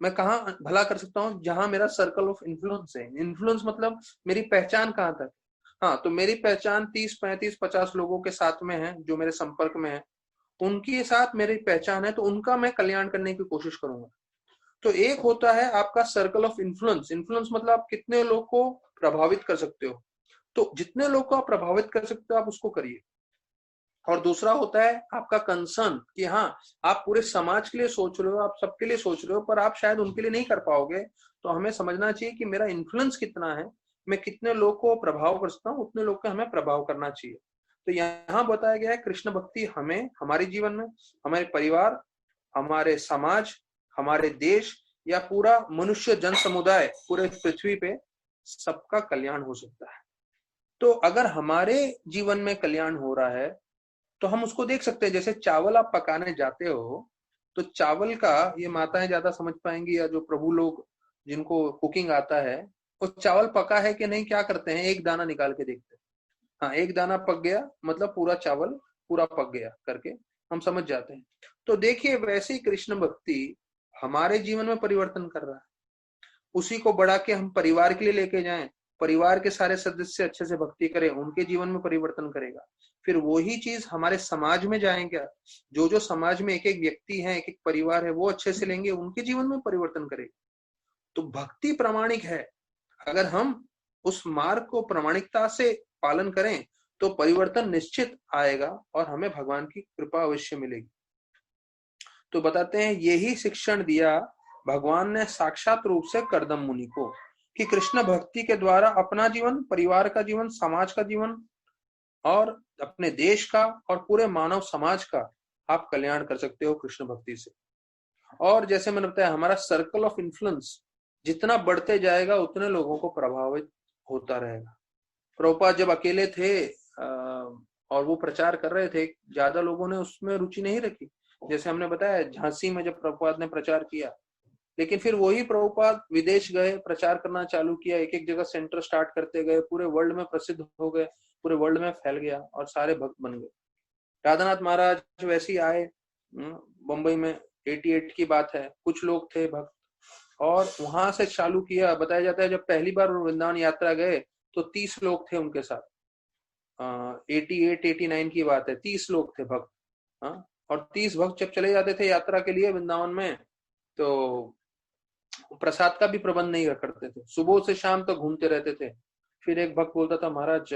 मैं कहाँ भला कर सकता हूँ? जहां मेरा सर्कल ऑफ इन्फ्लुएंस है। इन्फ्लुएंस मतलब मेरी पहचान कहाँ तक। हाँ, तो मेरी पहचान 30, 35, 50 लोगों के साथ में है जो मेरे संपर्क में है, उनके साथ मेरी पहचान है, तो उनका मैं कल्याण करने की कोशिश करूंगा। तो एक होता है आपका सर्कल ऑफ इन्फ्लुएंस। इन्फ्लुएंस मतलब आप कितने लोग को प्रभावित कर सकते हो, तो जितने लोग को आप प्रभावित कर सकते हो आप उसको करिए। और दूसरा होता है आपका कंसर्न, कि हाँ आप पूरे समाज के लिए सोच रहे हो, आप सबके लिए सोच रहे हो, पर आप शायद उनके लिए नहीं कर पाओगे। तो हमें समझना चाहिए कि मेरा इन्फ्लुएंस कितना है, मैं कितने लोग को प्रभाव कर सकता हूँ, उतने लोग का हमें प्रभाव करना चाहिए। तो यहाँ बताया गया है कृष्ण भक्ति हमें हमारे जीवन में, हमारे परिवार, हमारे समाज, हमारे देश, या पूरा मनुष्य जन समुदाय पूरे पृथ्वी पे सबका कल्याण हो सकता है। तो अगर हमारे जीवन में कल्याण हो रहा है तो हम उसको देख सकते हैं। जैसे चावल आप पकाने जाते हो, तो चावल का, ये माताएं ज्यादा समझ पाएंगी, या जो प्रभु लोग जिनको कुकिंग आता है, वो चावल पका है कि नहीं क्या करते हैं, एक दाना निकाल के देखते हैं। हाँ, एक दाना पक गया मतलब पूरा चावल पूरा पक गया करके हम समझ जाते हैं। तो देखिए, वैसे ही कृष्ण भक्ति हमारे जीवन में परिवर्तन कर रहा है। उसी को बढ़ा के हम परिवार के लिए लेके जाएं, परिवार के सारे सदस्य अच्छे से भक्ति करें, उनके जीवन में परिवर्तन करेगा। फिर वही चीज हमारे समाज में जाएंगे, जो जो समाज में एक एक व्यक्ति है, एक एक परिवार है, वो अच्छे से लेंगे, उनके जीवन में परिवर्तन करेगा। तो भक्ति प्रामाणिक है। अगर हम उस मार्ग को प्रामाणिकता से पालन करें तो परिवर्तन निश्चित आएगा और हमें भगवान की कृपा अवश्य मिलेगी। तो बताते हैं, यही शिक्षण दिया भगवान ने साक्षात रूप से कर्दम मुनि को, कि कृष्ण भक्ति के द्वारा अपना जीवन, परिवार का जीवन, समाज का जीवन और अपने देश का और पूरे मानव समाज का आप कल्याण कर सकते हो कृष्ण भक्ति से। और जैसे मैंने बताया, हमारा सर्कल ऑफ इन्फ्लुएंस जितना बढ़ते जाएगा उतने लोगों को प्रभावित होता रहेगा। प्रभुपाद जब अकेले थे और वो प्रचार कर रहे थे, ज्यादा लोगों ने उसमें रुचि नहीं रखी। जैसे हमने बताया, झांसी में जब प्रभुपाद ने प्रचार किया, लेकिन फिर वही प्रभुपाद विदेश गए, प्रचार करना चालू किया, एक एक जगह सेंटर स्टार्ट करते गए, पूरे वर्ल्ड में प्रसिद्ध हो गए, पूरे वर्ल्ड में फैल गया और सारे भक्त बन गए। राधानाथ महाराज वैसे ही आए बम्बई में, 88 की बात है, कुछ लोग थे भक्त, और वहां से चालू किया। बताया जाता है जब पहली बार वृंदावन यात्रा गए तो 30 लोग थे उनके साथ। 88 89 की बात है, 30 लोग थे भक्त। और 30 भक्त जब चले जाते थे यात्रा के लिए वृंदावन में, तो प्रसाद का भी प्रबंध नहीं करते थे, सुबह से शाम तक घूमते रहते थे। फिर एक भक्त बोलता था, महाराज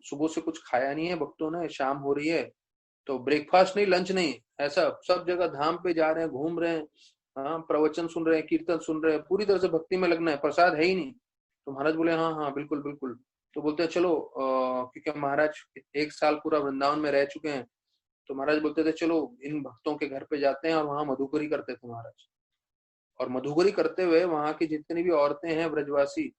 सुबह से कुछ खाया नहीं है भक्तों ने, शाम हो रही है तो ब्रेकफास्ट नहीं, लंच नहीं, ऐसा सब जगह धाम पे जा रहे हैं, घूम रहे हैं, प्रवचन सुन रहे हैं, कीर्तन सुन रहे हैं, पूरी तरह से भक्ति में लगना है, प्रसाद है ही नहीं। तो महाराज बोले हाँ हाँ बिल्कुल बिल्कुल। तो बोलते हैं चलो, क्योंकि महाराज 1 साल पूरा वृंदावन में रह चुके हैं, तो महाराज बोलते थे चलो इन भक्तों के घर पे जाते हैं, और वहां मधुकरी करते थे महाराज। और मधुकरी करते हुए वहां की जितनी भी औरतें हैं ब्रजवासी,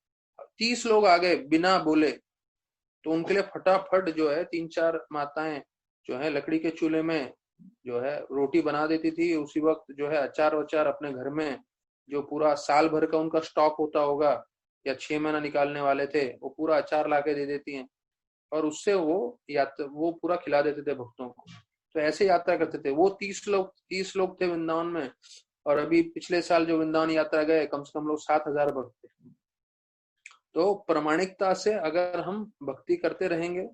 30 लोग आ गए बिना बोले, तो उनके लिए फटाफट जो है 3-4 माताएं जो है लकड़ी के चूल्हे में जो है रोटी बना देती थी। उसी वक्त जो है अचार वचार अपने घर में, जो पूरा साल भर का उनका स्टॉक होता होगा या 6 महीना निकालने वाले थे, वो पूरा अचार लाके दे देती हैं, और उससे वो पूरा खिला देते थे भक्तों को। तो ऐसे यात्रा करते थे वो। 30 लोग थे वृंदावन में, और अभी पिछले साल जो वृंदावन यात्रा गए, कम से कम लोग 7,000 भक्त थे। तो प्रामाणिकता से अगर हम भक्ति करते रहेंगे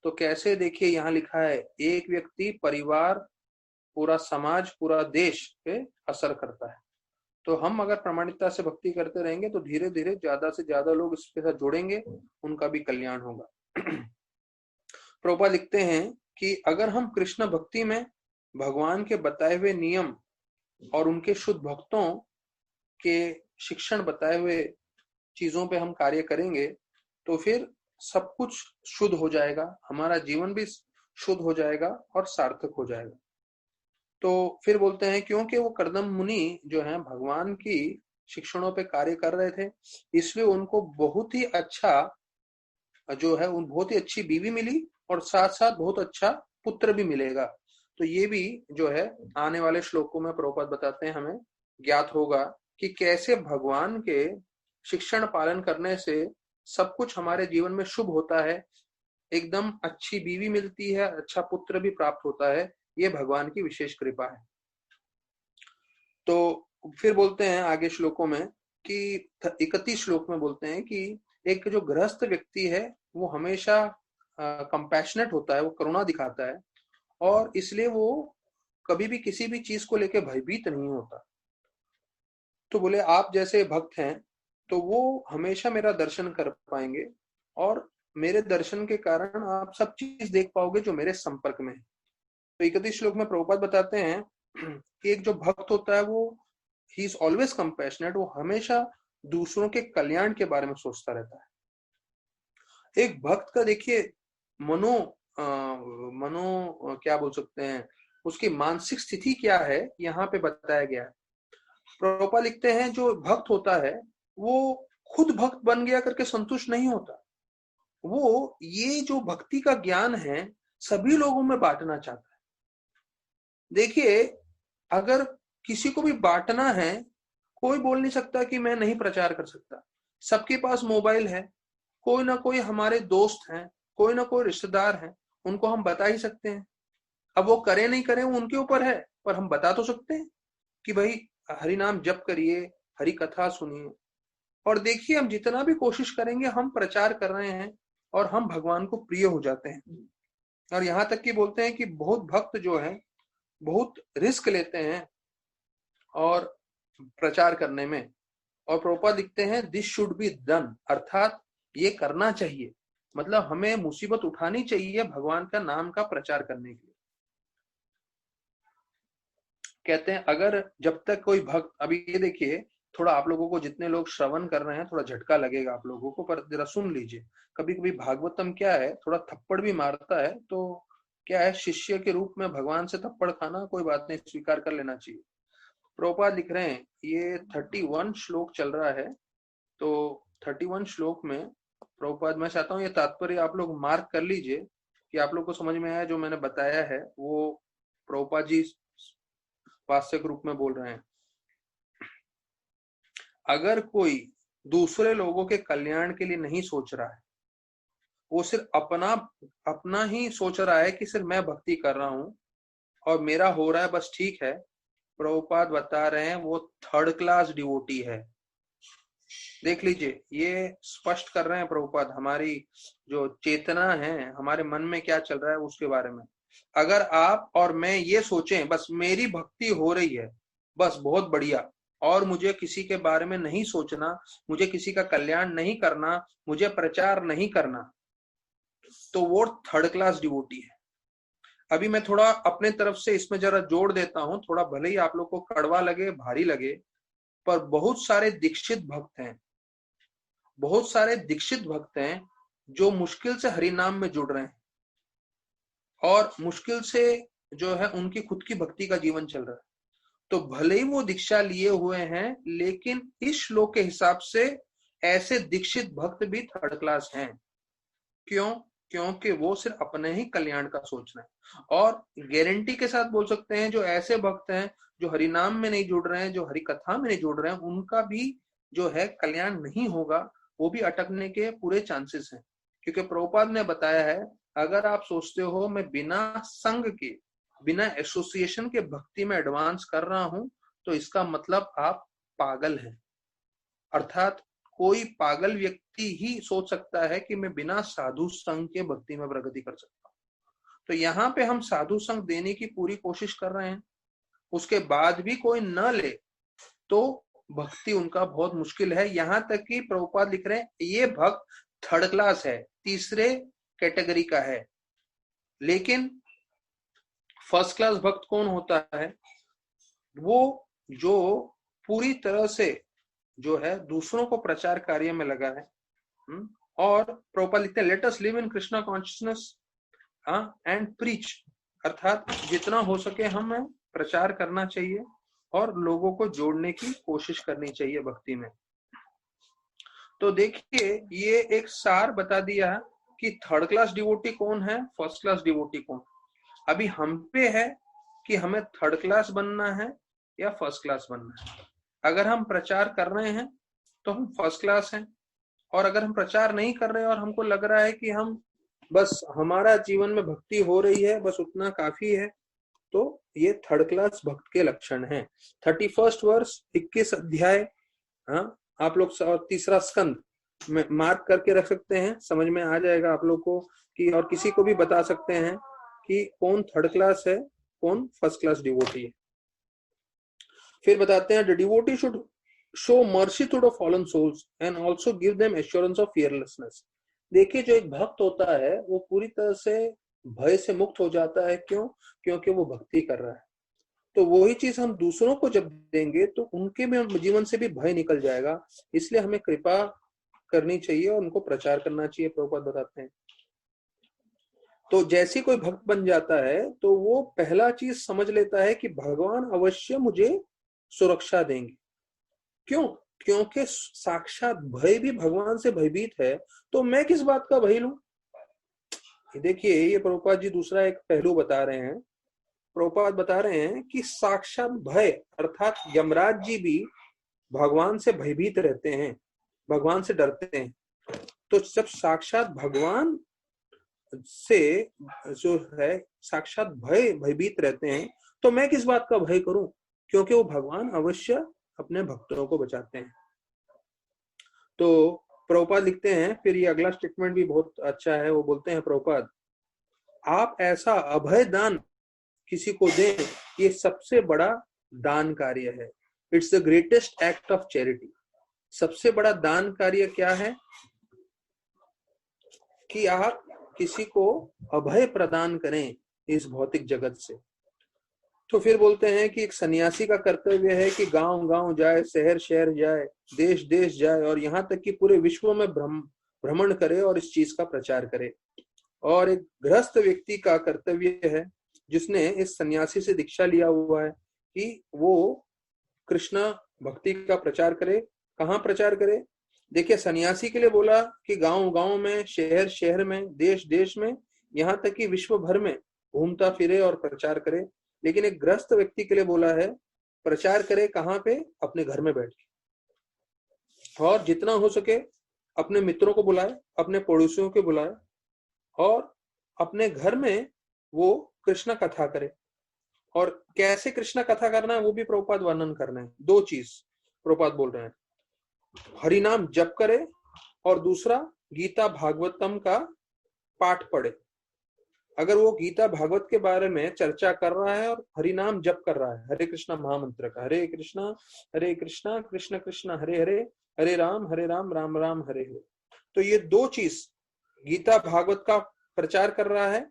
तो कैसे, देखिए यहाँ लिखा है, एक व्यक्ति, परिवार, पूरा समाज, पूरा देश पे असर करता है। तो हम अगर प्रामाणिकता से भक्ति करते रहेंगे तो धीरे धीरे ज्यादा से ज्यादा लोग इसके साथ जुड़ेंगे, उनका भी कल्याण होगा। प्रभुपाद लिखते हैं कि अगर हम कृष्ण भक्ति में भगवान के बताए हुए नियम और उनके शुद्ध भक्तों के शिक्षण बताए हुए चीजों पे हम कार्य करेंगे, तो फिर सब कुछ शुद्ध हो जाएगा, हमारा जीवन भी शुद्ध हो जाएगा और सार्थक हो जाएगा। तो फिर बोलते हैं, क्योंकि वो कर्दम मुनि जो है भगवान की शिक्षणों पे कार्य कर रहे थे, इसलिए उनको बहुत ही अच्छा जो है, उन बहुत ही अच्छी बीवी मिली, और साथ साथ बहुत अच्छा पुत्र भी मिलेगा। तो ये भी जो है आने वाले श्लोकों में प्रभुपाद बताते हैं, हमें ज्ञात होगा कि कैसे भगवान के शिक्षण पालन करने से सब कुछ हमारे जीवन में शुभ होता है, एकदम अच्छी बीवी मिलती है, अच्छा पुत्र भी प्राप्त होता है। ये भगवान की विशेष कृपा है। तो फिर बोलते हैं आगे श्लोकों में कि 31 श्लोक में बोलते हैं कि एक जो गृहस्थ व्यक्ति है वो हमेशा कंपैशनेट होता है, वो करुणा दिखाता है, और इसलिए वो कभी भी किसी भी चीज को लेकर भयभीत नहीं होता। तो बोले आप जैसे भक्त हैं तो वो हमेशा मेरा दर्शन कर पाएंगे, और मेरे दर्शन के कारण आप सब चीज देख पाओगे जो मेरे संपर्क में है। तो 31 श्लोक में प्रभुपाद बताते हैं कि एक जो भक्त होता है वो ही इज ऑलवेज कंपैशनेट, वो हमेशा दूसरों के कल्याण के बारे में सोचता रहता है। एक भक्त का देखिए मनो क्या बोल सकते हैं, उसकी मानसिक स्थिति क्या है, यहाँ पे बताया गया है। प्रभुपाद लिखते हैं जो भक्त होता है वो खुद भक्त बन गया करके संतुष्ट नहीं होता, वो ये जो भक्ति का ज्ञान है सभी लोगों में बांटना चाहता है। देखिए अगर किसी को भी बांटना है, कोई बोल नहीं सकता कि मैं नहीं प्रचार कर सकता। सबके पास मोबाइल है, कोई ना कोई हमारे दोस्त हैं, कोई ना कोई रिश्तेदार हैं, उनको हम बता ही सकते हैं। अब वो करें नहीं करें वो उनके ऊपर है, पर हम बता तो सकते हैं कि भाई हरि नाम जप करिए, हरि कथा सुनिए। और देखिए हम जितना भी कोशिश करेंगे हम प्रचार कर रहे हैं और हम भगवान को प्रिय हो जाते हैं। और यहाँ तक कि बोलते हैं कि बहुत भक्त जो है बहुत रिस्क लेते हैं और प्रचार करने में। और प्रभुपाद लिखते हैं दिस शुड बी डन, अर्थात ये करना चाहिए, मतलब हमें मुसीबत उठानी चाहिए भगवान का नाम का प्रचार करने के लिए। कहते हैं अगर जब तक कोई भक्त, अभी ये देखिए थोड़ा आप लोगों को, जितने लोग श्रवण कर रहे हैं थोड़ा झटका लगेगा आप लोगों को, पर जरा सुन लीजिए। कभी कभी भागवतम क्या है, थोड़ा थप्पड़ भी मारता है, तो क्या है शिष्य के रूप में भगवान से थप्पड़ खाना कोई बात नहीं, स्वीकार कर लेना चाहिए। प्रभुपाद लिख रहे हैं, ये 31 श्लोक चल रहा है। तो 31 श्लोक में प्रभुपाद, मैं चाहता हूँ ये तात्पर्य आप लोग मार्क कर लीजिए कि आप लोग को समझ में आया जो मैंने बताया है वो प्रभुपाद जी वास्तविक रूप में बोल रहे हैं। अगर कोई दूसरे लोगों के कल्याण के लिए नहीं सोच रहा है, वो सिर्फ अपना ही सोच रहा है कि सिर्फ मैं भक्ति कर रहा हूं और मेरा हो रहा है बस ठीक है, प्रभुपाद बता रहे हैं वो थर्ड क्लास डिवोटी है। देख लीजिए, ये स्पष्ट कर रहे हैं प्रभुपाद हमारी जो चेतना है, हमारे मन में क्या चल रहा है उसके बारे में। अगर आप और मैं ये सोचें बस मेरी भक्ति हो रही है, बस बहुत बढ़िया, और मुझे किसी के बारे में नहीं सोचना, मुझे किसी का कल्याण नहीं करना, मुझे प्रचार नहीं करना, तो वो थर्ड क्लास डिवोटी है। अभी मैं थोड़ा अपने तरफ से इसमें जरा जोड़ देता हूं, थोड़ा भले ही आप लोग को कड़वा लगे, भारी लगे, पर बहुत सारे दीक्षित भक्त हैं, बहुत सारे दीक्षित भक्त हैं जो मुश्किल से हरि नाम में जुड़ रहे हैं और मुश्किल से जो है उनकी खुद की भक्ति का जीवन चल रहा है। तो भले ही वो दीक्षा लिए हुए हैं, लेकिन इस श्लोक के हिसाब से ऐसे दीक्षित भक्त भी थर्ड क्लास हैं। क्यों? क्योंकि वो सिर्फ अपने ही कल्याण का सोच रहे हैं। और गारंटी के साथ बोल सकते हैं जो ऐसे भक्त हैं जो हरि नाम में नहीं जुड़ रहे हैं, जो हरि कथा में नहीं जुड़ रहे हैं, उनका भी जो है कल्याण नहीं होगा, वो भी अटकने के पूरे चांसेस हैं। क्योंकि प्रभुपाद ने बताया है, अगर आप सोचते हो मैं बिना संग के, बिना एसोसिएशन के भक्ति में एडवांस कर रहा हूं, तो इसका मतलब आप पागल हैं। अर्थात कोई पागल व्यक्ति ही सोच सकता है कि मैं बिना साधु संग के भक्ति में प्रगति कर सकता हूं। तो यहाँ पे हम साधु संग देने की पूरी कोशिश कर रहे हैं, उसके बाद भी कोई न ले तो भक्ति उनका बहुत मुश्किल है। यहां तक कि प्रभुपाद लिख रहे हैं ये भक्त थर्ड क्लास है, तीसरे कैटेगरी का है। लेकिन फर्स्ट क्लास भक्त कौन होता है? वो जो पूरी तरह से जो है दूसरों को प्रचार कार्य में लगा है। और प्रभुपाद लिखते हैं, let us live in Krishna consciousness and preach, अर्थात जितना हो सके हमें प्रचार करना चाहिए और लोगों को जोड़ने की कोशिश करनी चाहिए भक्ति में। तो देखिए, ये एक सार बता दिया कि थर्ड क्लास डिवोटी कौन है, फर्स्ट क्लास डिवोटी कौन। अभी हम पे है कि हमें थर्ड क्लास बनना है या फर्स्ट क्लास बनना है। अगर हम प्रचार कर रहे हैं तो हम फर्स्ट क्लास हैं, और अगर हम प्रचार नहीं कर रहे और हमको लग रहा है कि हम बस हमारा जीवन में भक्ति हो रही है, बस उतना काफी है, तो ये थर्ड क्लास भक्त के लक्षण हैं। 31 वर्ष 21 अध्याय, हाँ आप लोग, और तीसरा स्कंद में मार्क करके रख सकते हैं, समझ में आ जाएगा आप लोग को कि, और किसी को भी बता सकते हैं कि कौन थर्ड क्लास है, कौन फर्स्ट क्लास डिवोटी है। फिर बताते हैं, the devotee should show mercy to the fallen souls and also give them assurance of fearlessness. देखिए, जो एक भक्त होता है वो पूरी तरह से भय से मुक्त हो जाता है। क्यों? क्योंकि वो भक्ति कर रहा है। तो वही चीज हम दूसरों को जब देंगे तो उनके भी जीवन से भी भय निकल जाएगा। इसलिए हमें कृपा करनी चाहिए और उनको प्रचार करना चाहिए, प्रभुपाद बताते हैं। तो जैसे कोई भक्त बन जाता है तो वो पहला चीज समझ लेता है कि भगवान अवश्य मुझे सुरक्षा देंगे। क्यों? क्योंकि साक्षात भय भी भगवान से भयभीत है, तो मैं किस बात का भय लूं। देखिए, ये प्रभुपाद जी दूसरा एक पहलू बता रहे हैं। प्रभुपाद बता रहे हैं कि साक्षात भय अर्थात यमराज जी भी भगवान से भयभीत रहते हैं, भगवान से डरते हैं। तो जब साक्षात भगवान से जो है साक्षात भयभीत रहते हैं, तो मैं किस बात का भय करूं, क्योंकि वो भगवान अवश्य अपने भक्तों को बचाते हैं। तो प्रभुपाद लिखते हैं, फिर ये अगला स्टेटमेंट भी बहुत अच्छा है। वो बोलते हैं प्रभुपाद, आप ऐसा अभय दान किसी को दें, ये सबसे बड़ा दान कार्य है। It's the greatest act of charity. सबसे बड़ा दान कार्य क्या है? कि आप किसी को अभय प्रदान करें इस भौतिक जगत से। तो फिर बोलते हैं कि एक सन्यासी का कर्तव्य है कि गांव गांव जाए, शहर शहर जाए, देश देश जाए, और यहाँ तक कि पूरे विश्व में भ्रमण करे और इस चीज का प्रचार करे। और एक गृहस्थ व्यक्ति का कर्तव्य है, जिसने इस सन्यासी से दीक्षा लिया हुआ है, कि वो कृष्ण भक्ति का प्रचार करे। कहाँ प्रचार करे? देखिए, सन्यासी के लिए बोला कि गांव गांव में, शहर शहर में, देश देश में, यहाँ तक कि विश्व भर में घूमता फिरे और प्रचार करे। लेकिन एक गृहस्थ व्यक्ति के लिए बोला है प्रचार करे कहाँ पे? अपने घर में बैठ के, और जितना हो सके अपने मित्रों को बुलाए, अपने पड़ोसियों को बुलाए, और अपने घर में वो कृष्ण कथा करे। और कैसे कृष्ण कथा करना है वो भी प्रभुपाद वर्णन कर रहे हैं। दो चीज प्रभुपाद बोल रहे हैं, हरिनाम जप करे और दूसरा गीता भागवतम का पाठ पढ़े। अगर वो गीता भागवत के बारे में चर्चा कर रहा है और हरिनाम जप कर रहा है, हरे कृष्णा महामंत्र का, हरे कृष्णा कृष्ण कृष्ण हरे हरे, हरे राम राम राम हरे हरे, तो ये दो चीज, गीता भागवत का प्रचार कर रहा है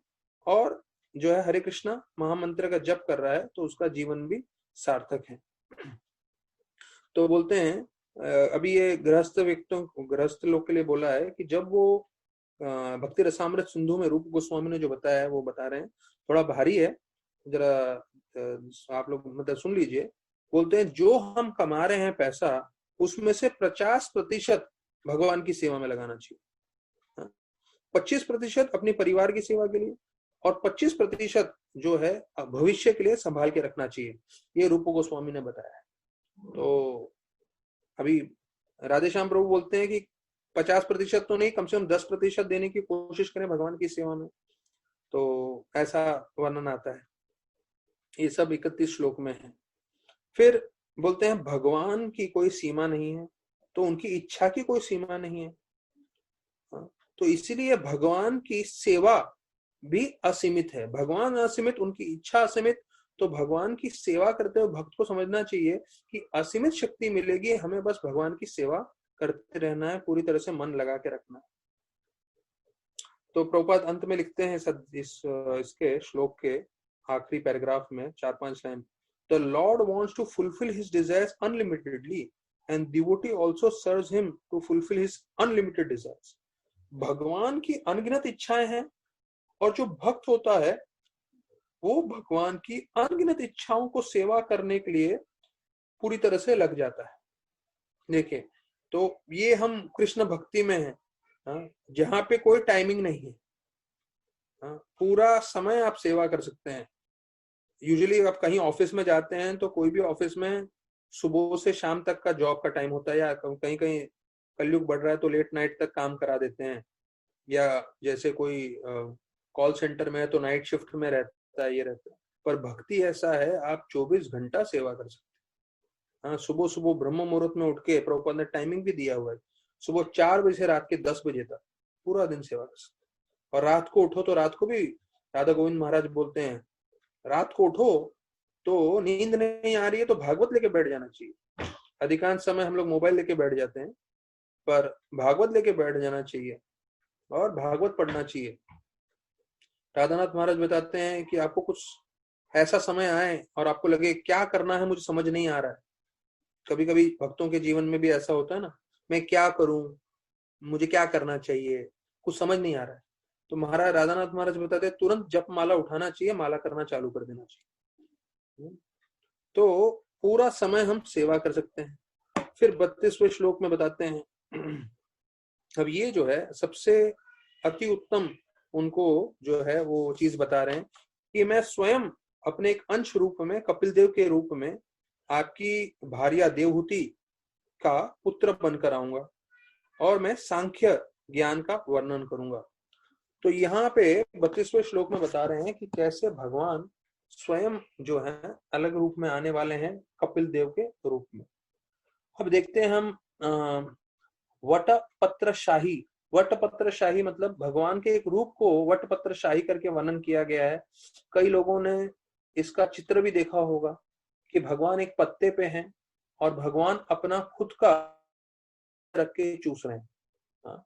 और जो है हरे कृष्णा महामंत्र का जप कर रहा है, तो उसका जीवन भी सार्थक है। तो बोलते हैं अभी ये गृहस्थ लोग के लिए बोला है कि जब वो भक्ति रसामृत सिंधु में रूप गोस्वामी ने जो बताया है वो बता रहे हैं, थोड़ा भारी है, जरा आप लोग मतलब सुन लीजिए। बोलते हैं जो हम कमा रहे हैं पैसा, उसमें से 50% भगवान की सेवा में लगाना चाहिए, 25% अपने परिवार की सेवा के लिए, और 25% जो है भविष्य के लिए संभाल के रखना चाहिए। ये रूप गोस्वामी ने बताया है। तो अभी राधेश्याम प्रभु बोलते हैं कि 50% तो नहीं, कम से कम 10% देने की कोशिश करें भगवान की सेवा में। तो ऐसा वर्णन आता है, ये सब 31 श्लोक में है। फिर बोलते हैं भगवान की कोई सीमा नहीं है, तो उनकी इच्छा की कोई सीमा नहीं है, तो इसीलिए भगवान की सेवा भी असीमित है। भगवान असीमित, उनकी इच्छा असीमित, तो भगवान की सेवा करते हुए भक्त को समझना चाहिए कि असीमित शक्ति मिलेगी, हमें बस भगवान की सेवा करते रहना है, पूरी तरह से मन लगा के रखना है। तो प्रभुपाद अंत में लिखते हैं इसके श्लोक के आखिरी पैराग्राफ में 4-5 line, the lord wants to fulfil his desires unlimitedly and devotee also serves him to fulfil his unlimited desires. भगवान की अनगिनत इच्छाएं हैं, और जो भक्त होता है वो भगवान की अनगिनत इच्छाओं को सेवा करने के लिए पूरी तरह से लग जाता है। देखिए, तो ये हम कृष्ण भक्ति में हैं, जहां पे कोई टाइमिंग नहीं है, पूरा समय आप सेवा कर सकते हैं। यूजुअली आप कहीं ऑफिस में जाते हैं तो कोई भी ऑफिस में सुबह से शाम तक का जॉब का टाइम होता है, या कहीं कहीं कलयुग बढ़ रहा है तो लेट नाइट तक काम करा देते हैं, या जैसे कोई कॉल सेंटर में है तो नाइट शिफ्ट में रहता है, ये रहता है। पर भक्ति ऐसा है, आप 24 घंटा सेवा कर सकते हैं। हाँ, सुबह सुबह ब्रह्म मुहूर्त में उठ के, प्रभुपाद ने टाइमिंग भी दिया हुआ है, सुबह 4 बजे से रात के 10 बजे तक पूरा दिन सेवा कर सकते हैं। और रात को उठो तो रात को भी राधा गोविंद महाराज बोलते हैं, रात को उठो तो नींद नहीं आ रही है तो भागवत लेके बैठ जाना चाहिए। अधिकांश समय हम लोग मोबाइल लेके बैठ जाते हैं, पर भागवत लेके बैठ जाना चाहिए और भागवत पढ़ना चाहिए। राधानाथ महाराज बताते हैं कि आपको कुछ ऐसा समय आए और आपको लगे क्या करना है मुझे समझ नहीं आ रहा है। कभी कभी भक्तों के जीवन में भी ऐसा होता है ना, मैं क्या करूं, मुझे क्या करना चाहिए, कुछ समझ नहीं आ रहा है। तो महाराज राधानाथ महाराज बताते हैं तुरंत जप माला उठाना चाहिए, माला करना चालू कर देना चाहिए, तो पूरा समय हम सेवा कर सकते हैं। फिर 32वें श्लोक में बताते हैं, अब ये जो है सबसे अति उत्तम उनको जो है वो चीज बता रहे हैं कि मैं स्वयं अपने एक अंश रूप में, कपिल देव के रूप में आपकी भार्या देवहूति का पुत्र बनकर आऊंगा और मैं सांख्य ज्ञान का वर्णन करूंगा। तो यहाँ पे 32वें श्लोक में बता रहे हैं कि कैसे भगवान स्वयं जो है अलग रूप में आने वाले हैं, कपिल देव के रूप में। अब देखते हैं हम वटपत्र शाही। वटपत्र शाही मतलब भगवान के एक रूप को वटपत्र शाही करके वर्णन किया गया है। कई लोगों ने इसका चित्र भी देखा होगा कि भगवान एक पत्ते पे हैं और भगवान अपना खुद का रख के चूस रहे हैं।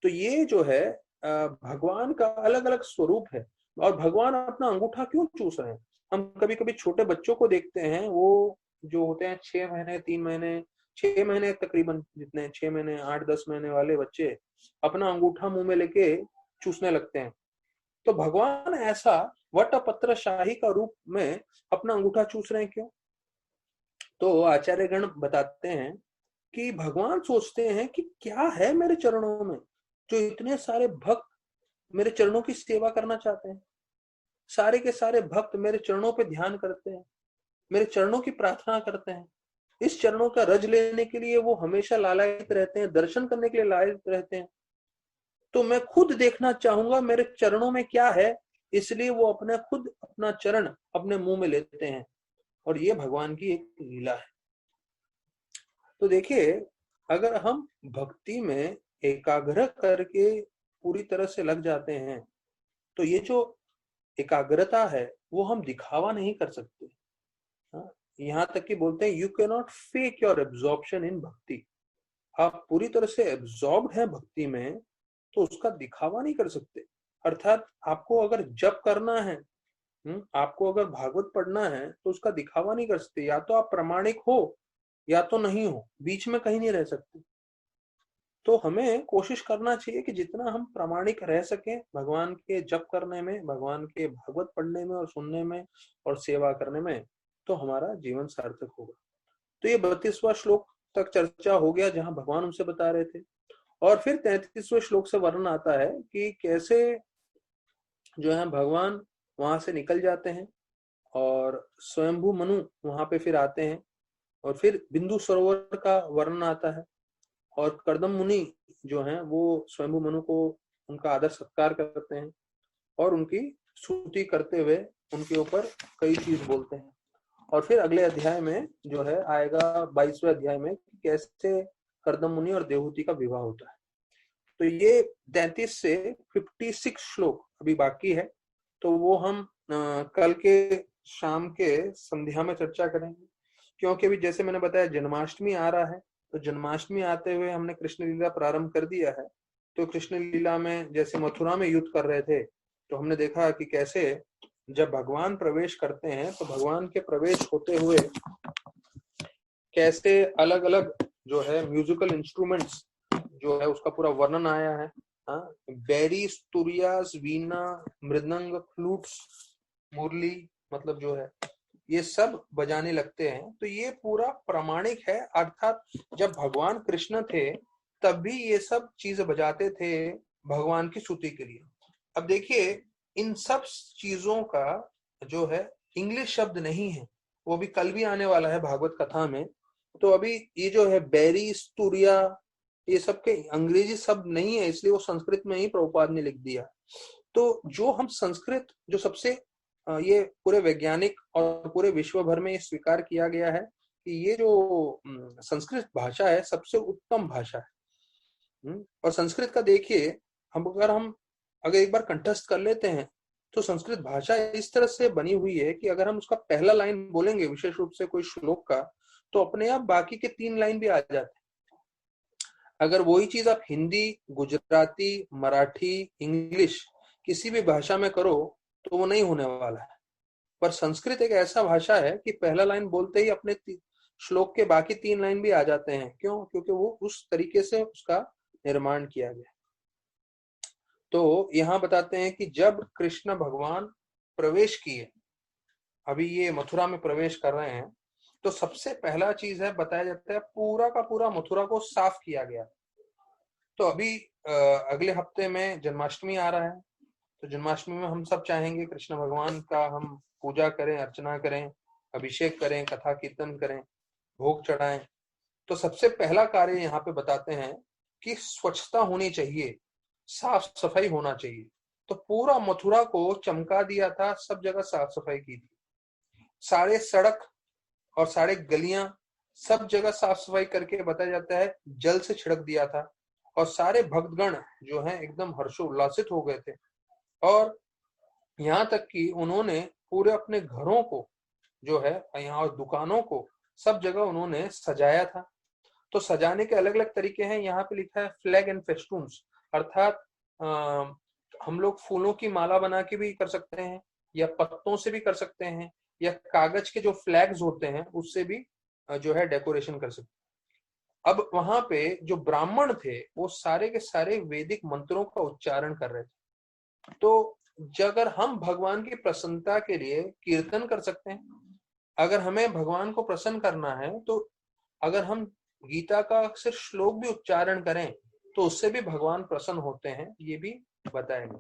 तो ये जो है भगवान का अलग अलग स्वरूप है। और भगवान अपना अंगूठा क्यों चूस रहे हैं? हम कभी कभी छोटे बच्चों को देखते हैं, वो जो होते हैं 6 महीने 3 महीने 6 महीने तकरीबन, जितने 6 महीने 8-10 महीने वाले बच्चे अपना अंगूठा मुंह में लेके चूसने लगते हैं। तो भगवान ऐसा वटपत्र शाही का रूप में अपना अंगूठा चूस रहे हैं क्यों? तो आचार्यगण बताते हैं कि भगवान सोचते हैं कि क्या है मेरे चरणों में जो इतने सारे भक्त मेरे चरणों की सेवा करना चाहते हैं। सारे के सारे भक्त मेरे चरणों पे ध्यान करते हैं, मेरे चरणों की प्रार्थना करते हैं, इस चरणों का रज लेने के लिए वो हमेशा लालायित रहते हैं, दर्शन करने के लिए लालायित रहते हैं। तो मैं खुद देखना चाहूंगा मेरे चरणों में क्या है, इसलिए वो खुद अपना चरण अपने मुंह में लेते हैं। और ये भगवान की एक लीला है। तो देखिए, अगर हम भक्ति में एकाग्र करके पूरी तरह से लग जाते हैं, तो ये जो एकाग्रता है वो हम दिखावा नहीं कर सकते। हाँ, यहाँ तक कि बोलते हैं you can not fake your absorption in भक्ति। आप पूरी तरह से एब्जॉर्ब्ड हैं भक्ति में, तो उसका दिखावा नहीं कर सकते। अर्थात आपको अगर जप करना है, आपको अगर भागवत पढ़ना है, तो उसका दिखावा नहीं कर सकते। या तो आप प्रामाणिक हो या तो नहीं हो, बीच में कहीं नहीं रह सकते। तो हमें कोशिश करना चाहिए कि जितना हम प्रामाणिक रह सके भगवान के जप करने में, भगवान के भागवत पढ़ने में और सुनने में और सेवा करने में, तो हमारा जीवन सार्थक होगा। तो ये 32वां श्लोक तक चर्चा हो गया जहां भगवान उनसे बता रहे थे। और फिर 33वें श्लोक से वर्णन आता है कि कैसे जो है भगवान वहां से निकल जाते हैं और स्वयंभू मनु वहां पे फिर आते हैं। और फिर बिंदु सरोवर का वर्णन आता है और कर्दम मुनि जो हैं वो स्वयंभू मनु को उनका आदर सत्कार करते हैं और उनकी स्तुति करते हुए उनके ऊपर कई चीज बोलते हैं। और फिर अगले अध्याय में जो है आएगा 22वें अध्याय में कैसे कर्दम मुनि और देवहूति का विवाह होता है। तो ये 33 से 56 श्लोक अभी बाकी है, तो वो हम कल के शाम के संध्या में चर्चा करेंगे। क्योंकि अभी जैसे मैंने बताया जन्माष्टमी आ रहा है, तो जन्माष्टमी आते हुए हमने कृष्ण लीला प्रारंभ कर दिया है। तो कृष्ण लीला में जैसे मथुरा में युद्ध कर रहे थे, तो हमने देखा कि कैसे जब भगवान प्रवेश करते हैं तो भगवान के प्रवेश होते हुए कैसे अलग अलग जो है म्यूजिकल इंस्ट्रूमेंट्स जो है उसका पूरा वर्णन आया है। बैरीज, तुरियास, वीणा, मृदंग, फ्लूट्स, मुरली, मतलब जो है ये सब बजाने लगते हैं। तो ये पूरा प्रामाणिक है, अर्थात जब भगवान कृष्ण थे तब भी ये सब चीज बजाते थे भगवान की स्तुति के लिए। अब देखिए, इन सब चीजों का जो है इंग्लिश शब्द नहीं है, वो भी कल भी आने वाला है भागवत कथा में। तो अभी ये जो है बैरी, स्तूरिया, ये सब के अंग्रेजी शब्द नहीं है, इसलिए वो संस्कृत में ही प्रभुपाद ने लिख दिया। तो जो हम संस्कृत जो सबसे ये पूरे वैज्ञानिक और पूरे विश्व भर में ये स्वीकार किया गया है कि ये जो संस्कृत भाषा है सबसे उत्तम भाषा है। और संस्कृत का देखिए, हम अगर एक बार कंठस्थ कर लेते हैं तो संस्कृत भाषा इस तरह से बनी हुई है कि अगर हम उसका पहला लाइन बोलेंगे विशेष रूप से कोई श्लोक का, तो अपने आप बाकी के 3 लाइन भी आ जाते हैं। अगर वही चीज आप हिंदी, गुजराती, मराठी, इंग्लिश किसी भी भाषा में करो तो वो नहीं होने वाला है। पर संस्कृत एक ऐसा भाषा है कि पहला लाइन बोलते ही अपने श्लोक के बाकी 3 लाइन भी आ जाते हैं। क्यों? क्योंकि वो उस तरीके से उसका निर्माण किया गया। तो यहाँ बताते हैं कि जब कृष्ण भगवान प्रवेश किए, अभी ये मथुरा में प्रवेश कर रहे हैं, तो सबसे पहला चीज है बताया जाता है पूरा का पूरा मथुरा को साफ किया गया। तो अभी अगले हफ्ते में जन्माष्टमी आ रहा है, तो जन्माष्टमी में हम सब चाहेंगे कृष्ण भगवान का हम पूजा करें, अर्चना करें, अभिषेक करें, कथा कीर्तन करें, भोग चढ़ाएं। तो सबसे पहला कार्य यहाँ पे बताते हैं कि स्वच्छता होनी चाहिए, साफ सफाई होना चाहिए। तो पूरा मथुरा को चमका दिया था, सब जगह साफ सफाई की थी। सारे सड़क और सारे गलियां सब जगह साफ सफाई करके बताया जाता है जल से छिड़क दिया था। और सारे भक्तगण जो हैं एकदम हर्षोल्लासित हो गए थे। और यहाँ तक कि उन्होंने पूरे अपने घरों को जो है यहाँ और दुकानों को सब जगह उन्होंने सजाया था। तो सजाने के अलग अलग तरीके हैं, यहाँ पे लिखा है फ्लैग एंड फेस्टून्स, अर्थात हम लोग फूलों की माला बना के भी कर सकते हैं या पत्तों से भी कर सकते हैं या कागज के जो फ्लैग्स होते हैं उससे भी जो है डेकोरेशन कर सकते हैं। अब वहां पे जो ब्राह्मण थे वो सारे के सारे वैदिक मंत्रों का उच्चारण कर रहे थे। तो अगर हम भगवान की प्रसन्नता के लिए कीर्तन कर सकते हैं, अगर हमें भगवान को प्रसन्न करना है तो अगर हम गीता का सिर्फ श्लोक भी उच्चारण करें तो उससे भी भगवान प्रसन्न होते हैं, ये भी बताएंगे।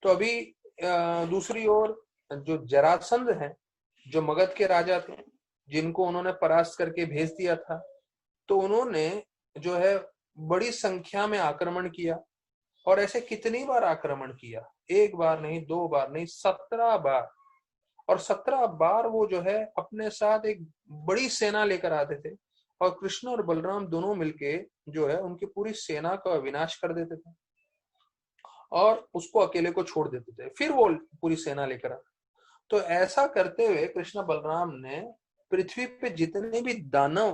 तो अभी दूसरी ओर जो जरासंध हैं, जो मगध के राजा थे, जिनको उन्होंने परास्त करके भेज दिया था, तो उन्होंने जो है बड़ी संख्या में आक्रमण किया। और ऐसे कितनी बार आक्रमण किया, एक बार नहीं, दो बार नहीं, 17 बार। और 17 बार वो जो है अपने साथ एक बड़ी सेना लेकर आते थे, और कृष्ण और बलराम दोनों मिलके जो है उनकी पूरी सेना का विनाश कर देते थे और उसको अकेले को छोड़ देते थे, फिर वो पूरी सेना लेकर आते। तो ऐसा करते हुए कृष्ण बलराम ने पृथ्वी पे जितने भी दानव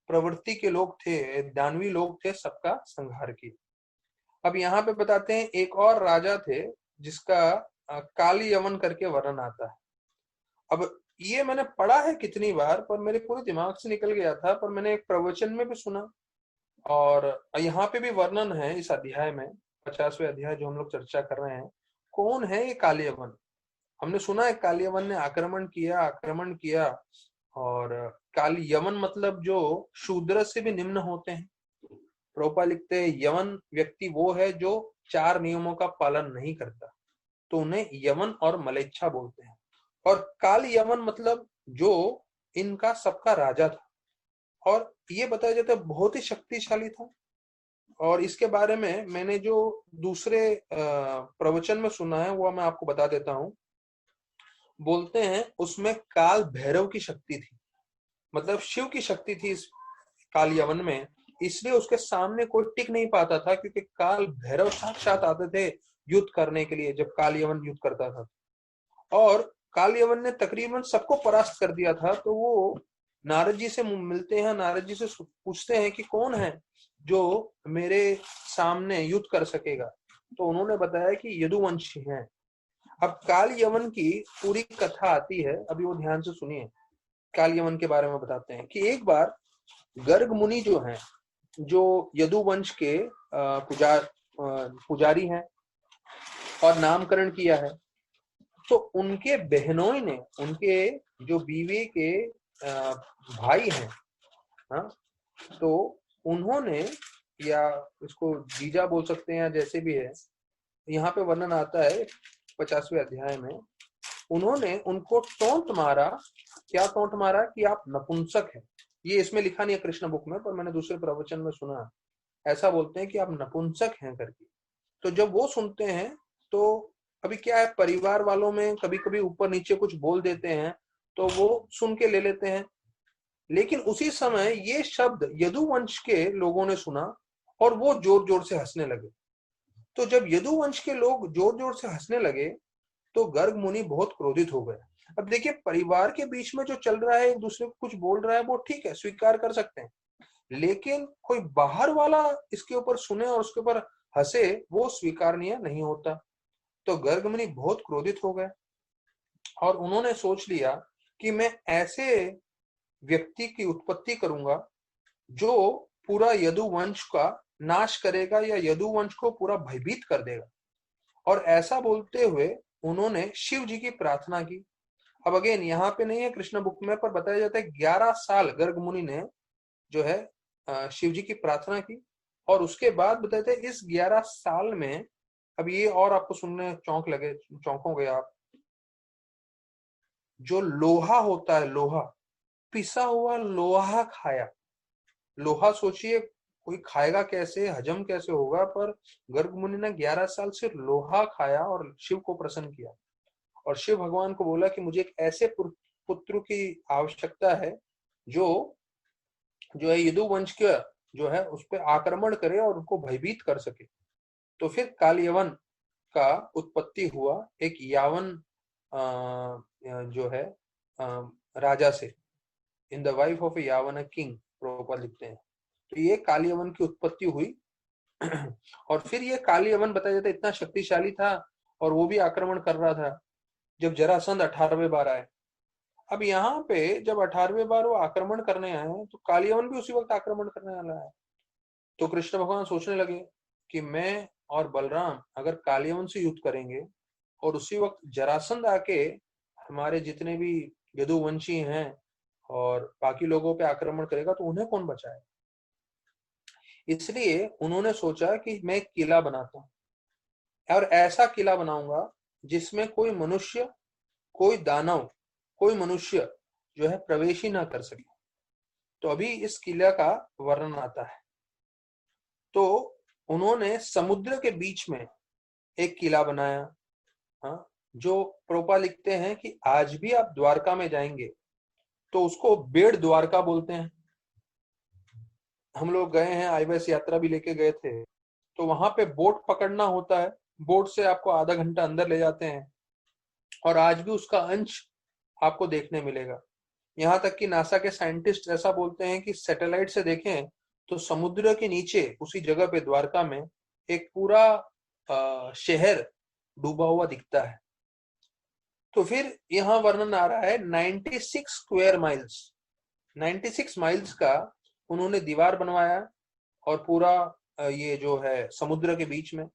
प्रवृत्ति के लोग थे, दानवी लोग थे, सबका संहार किया। अब यहाँ पे बताते हैं एक और राजा थे जिसका काली यवन करके वर्णन आता है। अब ये मैंने पढ़ा है कितनी बार, पर मेरे पूरे दिमाग से निकल गया था, पर मैंने एक प्रवचन में भी सुना और यहाँ पे भी वर्णन है इस अध्याय में, 50वें अध्याय जो हम लोग चर्चा कर रहे हैं। कौन है ये कालियवन? हमने सुना है कालियवन ने आक्रमण किया। और काली यवन मतलब जो शूद्र से भी निम्न होते हैं। प्रभुपाद लिखते हैं यवन व्यक्ति वो है जो 4 नियमों का पालन नहीं करता, तो उन्हें यवन और मलेच्छा बोलते हैं। और काल यवन मतलब जो इनका सबका राजा था, और ये बताया जाता है बहुत ही शक्तिशाली था। और इसके बारे में मैंने जो दूसरे प्रवचन में सुना है वो मैं आपको बता देता हूं। बोलते हैं उसमें काल भैरव की शक्ति थी, मतलब शिव की शक्ति थी इस काल यवन में, इसलिए उसके सामने कोई टिक नहीं पाता था, क्योंकि काल भैरव साक्षात आते थे युद्ध करने के लिए जब काल यवन युद्ध करता था। और काल यवन ने तकरीबन सबको परास्त कर दिया था। तो वो नारद जी से मिलते हैं, नारद जी से पूछते हैं कि कौन है जो मेरे सामने युद्ध कर सकेगा। तो उन्होंने बताया कि यदुवंशी हैं। अब काल यवन की पूरी कथा आती है, अभी वो ध्यान से सुनिए। काल यवन के बारे में बताते हैं कि एक बार गर्ग मुनि जो हैं, जो यदुवंश के पुजारी हैं और नामकरण किया है, तो उनके बहनों ने, उनके जो बीवी के भाई हैं, हाँ, तो उन्होंने, या इसको जीजा बोल सकते हैं या जैसे भी है, यहाँ पे वर्णन आता है 50वें अध्याय में, उन्होंने उनको टोंट मारा। क्या टोंट मारा? कि आप नपुंसक हैं। ये इसमें लिखा नहीं है कृष्ण बुक में, पर मैंने दूसरे प्रवचन में सुना, ऐसा बोलते हैं कि आप नपुंसक हैं करके। तो जब वो सुनते हैं तो अभी क्या है, परिवार वालों में कभी कभी ऊपर नीचे कुछ बोल देते हैं तो वो सुन के ले लेते हैं। लेकिन उसी समय ये शब्द यदुवंश के लोगों ने सुना और वो जोर जोर से हंसने लगे। तो जब यदुवंश के लोग जोर जोर से हंसने लगे तो गर्ग मुनि बहुत क्रोधित हो गए। अब देखिए, परिवार के बीच में जो चल रहा है, एक दूसरे को कुछ बोल रहा है, वो ठीक है, स्वीकार कर सकते हैं, लेकिन कोई बाहर वाला इसके ऊपर सुने और उसके ऊपर हंसे, वो स्वीकारनीय नहीं होता। तो गर्ग मुनि बहुत क्रोधित हो गए और उन्होंने सोच लिया कि मैं ऐसे व्यक्ति की उत्पत्ति करूंगा जो पूरा यदुवंश का नाश करेगा या यदुवंश को पूरा भयभीत कर देगा। और ऐसा बोलते हुए उन्होंने शिव जी की प्रार्थना की। अब अगेन यहाँ पे नहीं है कृष्ण बुक में, पर बताया जाता है 11 साल गर्ग मुनि ने जो है शिव जी की प्रार्थना की। और उसके बाद बताते हैं इस 11 साल में, अब ये और आपको सुनने चौंकोगे आप, जो लोहा होता है, लोहा, पिसा हुआ लोहा खाया। लोहा सोचिए कोई खाएगा कैसे, हजम कैसे होगा, पर गर्ग मुनि ने 11 साल सिर्फ लोहा खाया और शिव को प्रसन्न किया। और शिव भगवान को बोला कि मुझे एक ऐसे पुत्र की आवश्यकता है जो जो है यदुवंश के जो है उस पर आक्रमण करे और उनको भयभीत कर सके। तो फिर काल यवन का उत्पत्ति हुआ एक यावन जो है राजा से, in the wife of a Yavan king, Prabhupada लिखते हैं। तो ये काल यवन की उत्पत्ति हुई। और फिर ये काल यवन बताया जाता है इतना शक्तिशाली था और वो भी आक्रमण कर रहा था जब जरासंध 18वें बार आए। अब यहाँ पे जब 18वें बार वो आक्रमण करने आए तो काल यवन भी उसी वक्त आक्रमण करने वाला है। तो कृष्ण भगवान सोचने लगे कि मैं और बलराम अगर काल यवन से युद्ध करेंगे और उसी वक्त जरासंध आके हमारे जितने भी यदुवंशी हैं और बाकी लोगों पे आक्रमण करेगा तो उन्हें कौन बचाए। इसलिए उन्होंने सोचा कि मैं एक किला बनाता हूं और ऐसा किला बनाऊंगा जिसमें कोई मनुष्य, कोई दानव, कोई मनुष्य जो है प्रवेश ही ना कर सके। तो अभी इस किला का वर्णन आता है। तो उन्होंने समुद्र के बीच में एक किला बनाया। हाँ, जो प्रोपा लिखते हैं कि आज भी आप द्वारका में जाएंगे तो उसको बेड़ द्वारका बोलते हैं। हम लोग गए हैं, आईवेस यात्रा भी लेके गए थे, तो वहां पे बोट पकड़ना होता है। बोट से आपको आधा घंटा अंदर ले जाते हैं और आज भी उसका अंश आपको देखने मिलेगा। यहाँ तक कि नासा के साइंटिस्ट ऐसा बोलते हैं कि सैटेलाइट से देखें तो समुद्र के नीचे उसी जगह पे द्वारका में एक पूरा शहर डूबा हुआ दिखता है। तो फिर यहाँ वर्णन आ रहा है 96 स्क्वायर माइल्स, 96 माइल्स का उन्होंने दीवार बनवाया और पूरा ये जो है समुद्र के बीच में।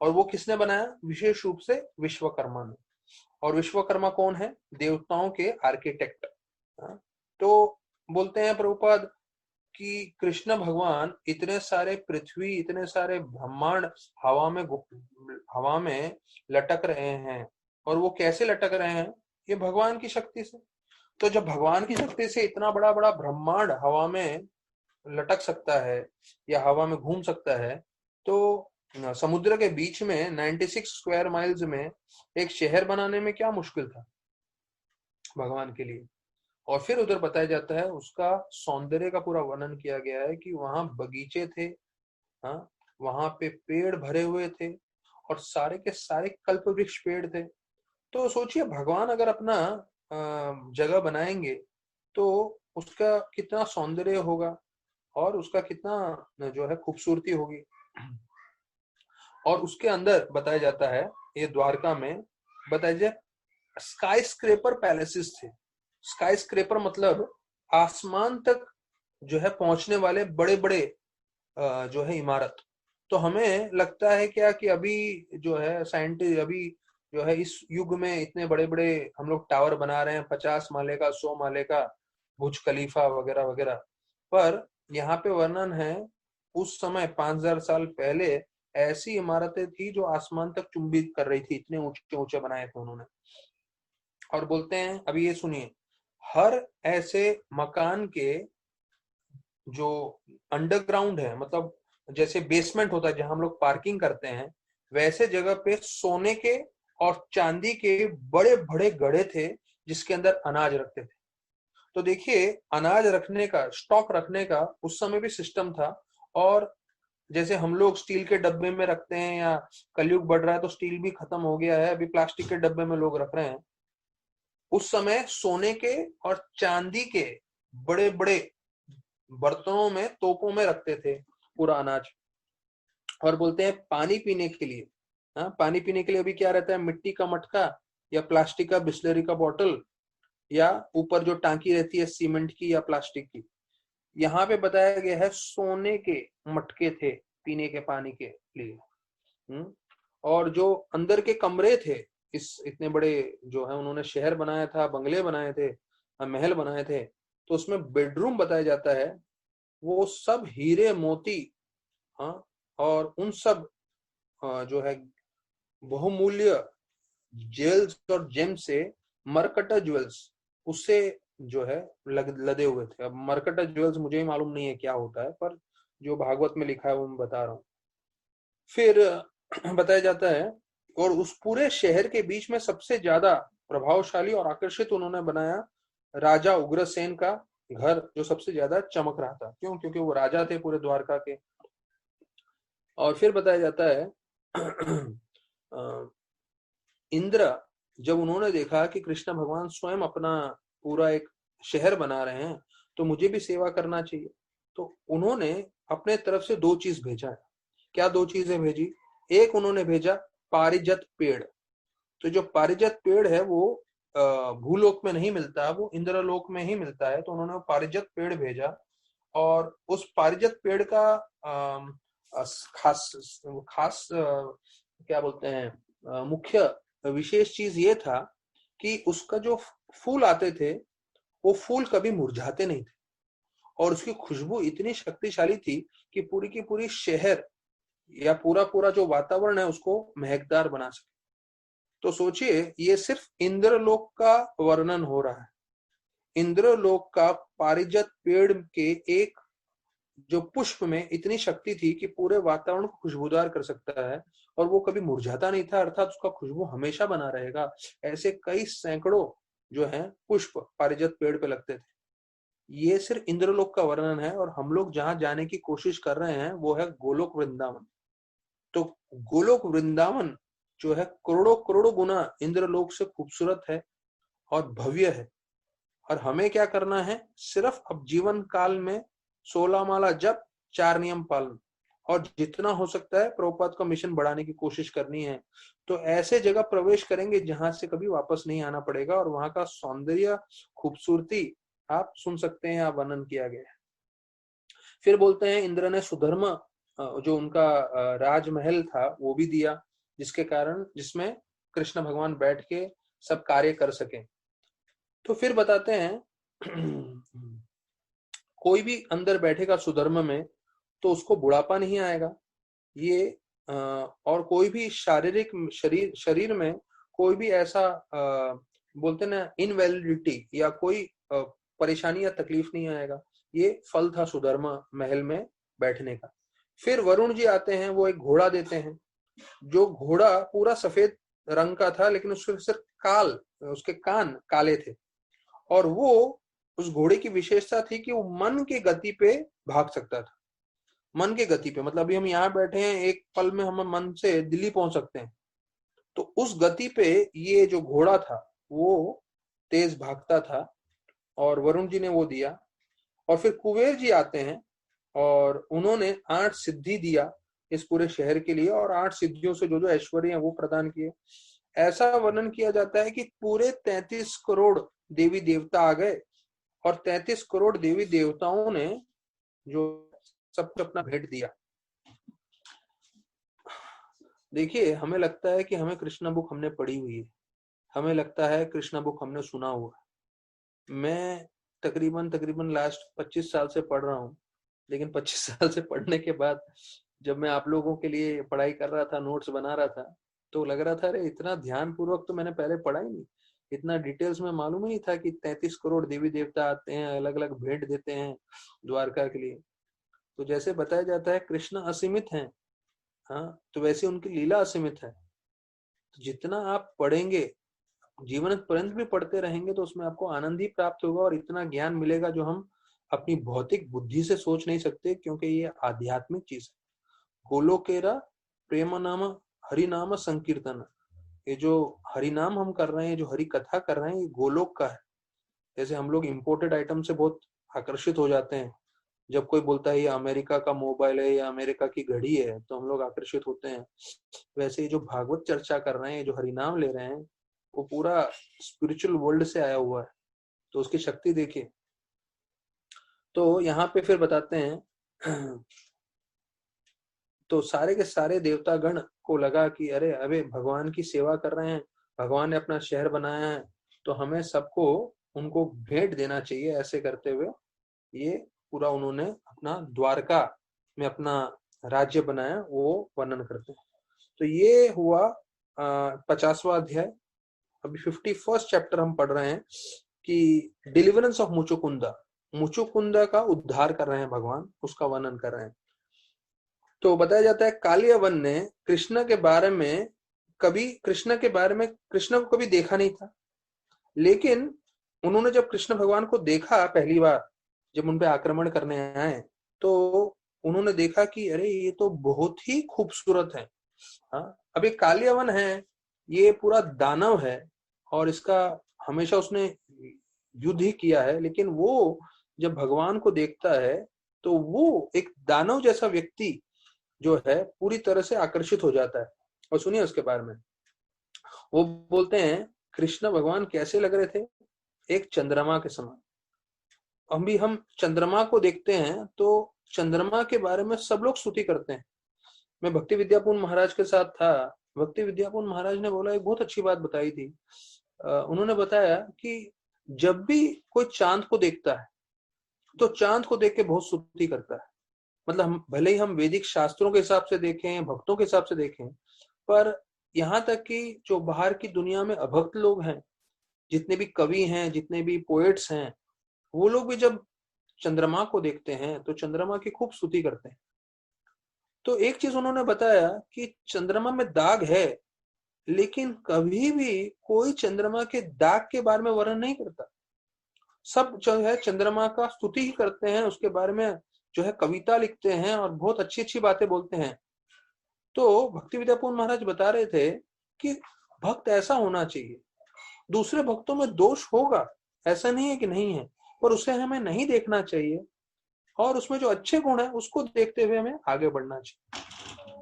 और वो किसने बनाया? विशेष रूप से विश्वकर्मा ने। और विश्वकर्मा कौन है? देवताओं के आर्किटेक्ट। तो बोलते हैं प्रभुपाद कि कृष्ण भगवान इतने सारे पृथ्वी, इतने सारे ब्रह्मांड हवा में लटक रहे हैं। और वो कैसे लटक रहे हैं? ये भगवान की शक्ति से। तो जब भगवान की शक्ति से इतना बड़ा बड़ा ब्रह्मांड हवा में लटक सकता है या हवा में घूम सकता है, तो समुद्र के बीच में 96 स्क्वायर माइल्स में एक शहर बनाने में क्या मुश्किल था भगवान के लिए। और फिर उधर बताया जाता है, उसका सौंदर्य का पूरा वर्णन किया गया है कि वहां बगीचे थे, हाँ, वहां पे पेड़ भरे हुए थे और सारे के सारे कल्प वृक्ष पेड़ थे। तो सोचिए, भगवान अगर अपना जगह बनाएंगे तो उसका कितना सौंदर्य होगा और उसका कितना जो है खूबसूरती होगी। और उसके अंदर बताया जाता है, ये द्वारका में बताया जाए, स्काई स्क्रेपर पैलेसेस थे। स्काई स्क्रेपर मतलब आसमान तक जो है पहुंचने वाले बड़े बड़े जो है इमारत। तो हमें लगता है क्या कि अभी जो है साइंटिस्ट, अभी जो है इस युग में इतने बड़े बड़े हम लोग टावर बना रहे हैं, 50 माले का, 100 माले का, बुर्ज खलीफा वगैरह वगैरह। पर यहाँ पे वर्णन है, उस समय 5000 साल पहले ऐसी इमारतें थी जो आसमान तक चुंबित कर रही थी, इतने ऊंचे ऊंचे बनाए थे उन्होंने। और बोलते हैं, अभी ये सुनिए, हर ऐसे मकान के जो अंडरग्राउंड है, मतलब जैसे बेसमेंट होता है जहां हम लोग पार्किंग करते हैं, वैसे जगह पे सोने के और चांदी के बड़े बड़े गड्ढे थे जिसके अंदर अनाज रखते थे। तो देखिए, अनाज रखने का, स्टॉक रखने का उस समय भी सिस्टम था। और जैसे हम लोग स्टील के डब्बे में रखते हैं, या कलयुग बढ़ रहा है तो स्टील भी खत्म हो गया है, अभी प्लास्टिक के डब्बे में लोग रख रहे हैं। उस समय सोने के और चांदी के बड़े बड़े बर्तनों में, तोपों में रखते थे पूरा अनाज। और बोलते हैं पानी पीने के लिए, हाँ, पानी पीने के लिए अभी क्या रहता है? मिट्टी का मटका या प्लास्टिक का बिस्लरी का बॉटल, या ऊपर जो टांकी रहती है सीमेंट की या प्लास्टिक की। यहाँ पे बताया गया है सोने के मटके थे पीने के पानी के लिए। और जो अंदर के कमरे थे, इस इतने बड़े जो है उन्होंने शहर बनाया था, बंगले बनाए थे, महल बनाए थे, तो उसमें बेडरूम बताया जाता है वो सब हीरे मोती, हाँ, और उन सब जो है बहुमूल्य जेल्स और जेम से, मरकटा ज्वेल्स उससे जो है लदे हुए थे। अब मरकटा ज्वेल्स मुझे ही मालूम नहीं है क्या होता है, पर जो भागवत में लिखा है वो मैं बता रहा हूँ। फिर बताया जाता है, और उस पूरे शहर के बीच में सबसे ज्यादा प्रभावशाली और आकर्षित उन्होंने बनाया राजा उग्रसेन का घर, जो सबसे ज्यादा चमक रहा था। क्यों? क्योंकि वो राजा थे पूरे द्वारका के। और फिर बताया जाता है इंद्र, जब उन्होंने देखा कि कृष्ण भगवान स्वयं अपना पूरा एक शहर बना रहे हैं, तो मुझे भी सेवा करना चाहिए। तो उन्होंने अपने तरफ से दो चीज भेजा है। क्या दो चीजें भेजी? एक उन्होंने भेजा पारिजात पेड़। तो जो पारिजात पेड़ है वो भूलोक में नहीं मिलता, वो इंद्रलोक में ही मिलता है। तो उन्होंने पारिजात पेड़ भेजा। और उस पारिजात पेड़ का खास खास क्या बोलते हैं, मुख्य विशेष चीज ये था कि उसका जो फूल आते थे वो फूल कभी मुरझाते नहीं थे, और उसकी खुशबू इतनी शक्तिशाली थी कि पूरी की पूरी शहर या पूरा पूरा जो वातावरण है उसको महकदार बना सके। तो सोचिए, ये सिर्फ इंद्रलोक का वर्णन हो रहा है। इंद्रलोक का पारिजात पेड़ के एक जो पुष्प में इतनी शक्ति थी कि पूरे वातावरण को खुशबूदार कर सकता है, और वो कभी मुरझाता नहीं था, अर्थात उसका खुशबू हमेशा बना रहेगा। ऐसे कई सैकड़ों जो है पुष्प पारिजात पेड़ पे लगते थे। ये सिर्फ इंद्रलोक का वर्णन है, और हम लोग जहां जाने की कोशिश कर रहे हैं वो है गोलोक वृंदावन। तो गोलोक वृंदावन जो है करोड़ों करोड़ों गुना इंद्रलोक से खूबसूरत है और भव्य है। और हमें क्या करना है, सिर्फ अब जीवन काल में 16 माला जप, 4 नियम पालन, और जितना हो सकता है प्रभुपाद का मिशन बढ़ाने की कोशिश करनी है। तो ऐसे जगह प्रवेश करेंगे जहां से कभी वापस नहीं आना पड़ेगा, और वहां का सौंदर्य, खूबसूरती आप सुन सकते हैं, आप वर्णन किया गया है। फिर बोलते हैं इंद्र ने सुधर्म जो उनका राजमहल था वो भी दिया, जिसमें कृष्ण भगवान बैठ के सब कार्य कर सके। तो फिर बताते हैं कोई भी अंदर बैठेगा सुधर्म में तो उसको बुढ़ापा नहीं आएगा। ये और कोई भी शारीरिक शरीर में कोई भी ऐसा बोलते ना इनवैलिडिटी या कोई परेशानी या तकलीफ नहीं आएगा। ये फल था सुधर्म महल में बैठने का। फिर वरुण जी आते हैं, वो एक घोड़ा देते हैं, जो घोड़ा पूरा सफेद रंग का था, लेकिन उसके सिर्फ उसके कान काले थे, और वो उस घोड़े की विशेषता थी कि वो मन की गति पे भाग सकता था। मन की गति पे, मतलब अभी हम यहाँ बैठे हैं, एक पल में हम मन से दिल्ली पहुंच सकते हैं, तो उस गति पे ये जो घोड़ा था वो तेज भागता था, और वरुण जी ने वो दिया। और फिर कुबेर जी आते हैं, और उन्होंने 8 सिद्धि दिया इस पूरे शहर के लिए, और 8 सिद्धियों से जो जो ऐश्वर्य है वो प्रदान किए। ऐसा वर्णन किया जाता है कि पूरे 33 करोड़ देवी देवता आ गए, और 33 करोड़ देवी देवताओं ने जो सबको अपना भेंट दिया। देखिए, हमें लगता है कि हमें कृष्णा बुक हमने पढ़ी हुई है, हमें लगता है कृष्णा बुक हमने सुना हुआ है। मैं तकरीबन लास्ट 25 साल से पढ़ रहा हूँ, लेकिन 25 साल से पढ़ने के बाद जब मैं आप लोगों के लिए पढ़ाई कर रहा था, नोट्स बना रहा था, तो लग रहा था अरे इतना ध्यान पूर्वक तो मैंने पहले पढ़ा ही नहीं, इतना डिटेल्स में मालूम ही नहीं था कि 33 करोड़ देवी देवता आते हैं, अलग अलग भेंट देते हैं द्वारका के लिए। तो जैसे बताया जाता है कृष्ण असीमित हैं, हाँ, तो वैसे उनकी लीला असीमित है। तो जितना आप पढ़ेंगे, जीवन पर्यंत भी पढ़ते रहेंगे, तो उसमें आपको आनंद ही प्राप्त होगा, और इतना ज्ञान मिलेगा जो हम अपनी भौतिक बुद्धि से सोच नहीं सकते, क्योंकि ये आध्यात्मिक चीज है। गोलोकेरा प्रेम नाम हरि नाम संकीर्तन, ये जो हरि नाम हम कर रहे हैं, जो हरि कथा कर रहे हैं, ये गोलोक का है। जैसे हम लोग इम्पोर्टेड आइटम से बहुत आकर्षित हो जाते हैं, जब कोई बोलता है ये अमेरिका का मोबाइल है या अमेरिका की घड़ी है, तो हम लोग आकर्षित होते हैं। वैसे ही जो भागवत चर्चा कर रहे हैं, जो हरिनाम ले रहे हैं, वो पूरा स्पिरिचुअल वर्ल्ड से आया हुआ है, तो उसकी शक्ति देखिए। तो यहाँ पे फिर बताते हैं तो सारे के सारे देवता गण को लगा कि अरे अबे भगवान की सेवा कर रहे हैं, भगवान ने अपना शहर बनाया है, तो हमें सबको उनको भेंट देना चाहिए। ऐसे करते हुए ये पूरा उन्होंने अपना द्वारका में अपना राज्य बनाया, वो वर्णन करते हैं। तो ये हुआ 50वां अध्याय। अभी 51st चैप्टर हम पढ़ रहे हैं कि डिलीवरेंस ऑफ मुचुकुंदा, मुचुकुंदा का उद्धार कर रहे हैं भगवान, उसका वर्णन कर रहे हैं। तो बताया जाता है कालियावन ने कृष्ण के बारे में कृष्ण को कभी देखा नहीं था, लेकिन उन्होंने जब कृष्ण भगवान को देखा पहली बार, जब उन पे आक्रमण करने आए, तो उन्होंने देखा कि अरे ये तो बहुत ही खूबसूरत है। हाँ, अब ये कालियावन है, ये पूरा दानव है, और इसका हमेशा उसने युद्ध ही किया है, लेकिन वो जब भगवान को देखता है तो वो एक दानव जैसा व्यक्ति जो है पूरी तरह से आकर्षित हो जाता है। और सुनिए उसके बारे में, वो बोलते हैं कृष्ण भगवान कैसे लग रहे थे, एक चंद्रमा के समान। हम चंद्रमा को देखते हैं तो चंद्रमा के बारे में सब लोग स्तुति करते हैं। मैं भक्ति विद्यापूर्ण महाराज के साथ था, भक्ति विद्यापूर्ण महाराज ने बोला, एक बहुत अच्छी बात बताई थी। उन्होंने बताया कि जब भी कोई चांद को देखता है तो चांद को देख के बहुत स्तुति करता है। मतलब हम भले ही हम वैदिक शास्त्रों के हिसाब से देखें, भक्तों के हिसाब से देखें, पर यहाँ तक कि जो बाहर की दुनिया में अभक्त लोग हैं, जितने भी कवि हैं, जितने भी पोएट्स हैं, वो लोग भी जब चंद्रमा को देखते हैं तो चंद्रमा की खूब स्तुति करते हैं। तो एक चीज उन्होंने बताया कि चंद्रमा में दाग है, लेकिन कभी भी कोई चंद्रमा के दाग के बारे में वर्णन नहीं करता। सब जो है चंद्रमा का स्तुति ही करते हैं, उसके बारे में जो है कविता लिखते हैं और बहुत अच्छी अच्छी बातें बोलते हैं। तो भक्ति विद्यापूर्ण महाराज बता रहे थे कि भक्त ऐसा होना चाहिए। दूसरे भक्तों में दोष होगा, ऐसा नहीं है कि नहीं है, पर उसे हमें नहीं देखना चाहिए और उसमें जो अच्छे गुण है उसको देखते हुए हमें आगे बढ़ना चाहिए।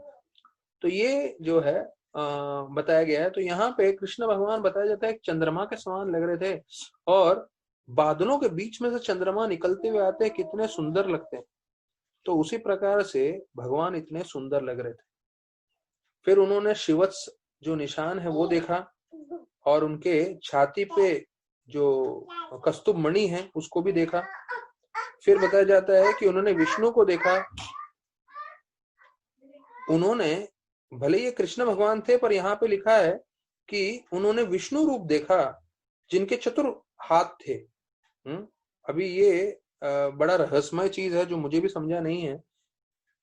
तो ये जो है बताया गया है। तो यहाँ पे कृष्ण भगवान बताया जाता है चंद्रमा के समान लग रहे थे और बादलों के बीच में से चंद्रमा निकलते हुए आते हैं, कितने सुंदर लगते हैं। तो उसी प्रकार से भगवान इतने सुंदर लग रहे थे। फिर उन्होंने शिवत्स जो निशान है वो देखा और उनके छाती पे जो कस्तूभ मणि है उसको भी देखा। फिर बताया जाता है कि उन्होंने विष्णु को देखा। उन्होंने, भले ये कृष्ण भगवान थे, पर यहाँ पे लिखा है कि उन्होंने विष्णु रूप देखा जिनके चतुर हाथ थे। अभी ये बड़ा रहस्यमय चीज है जो मुझे भी समझा नहीं है।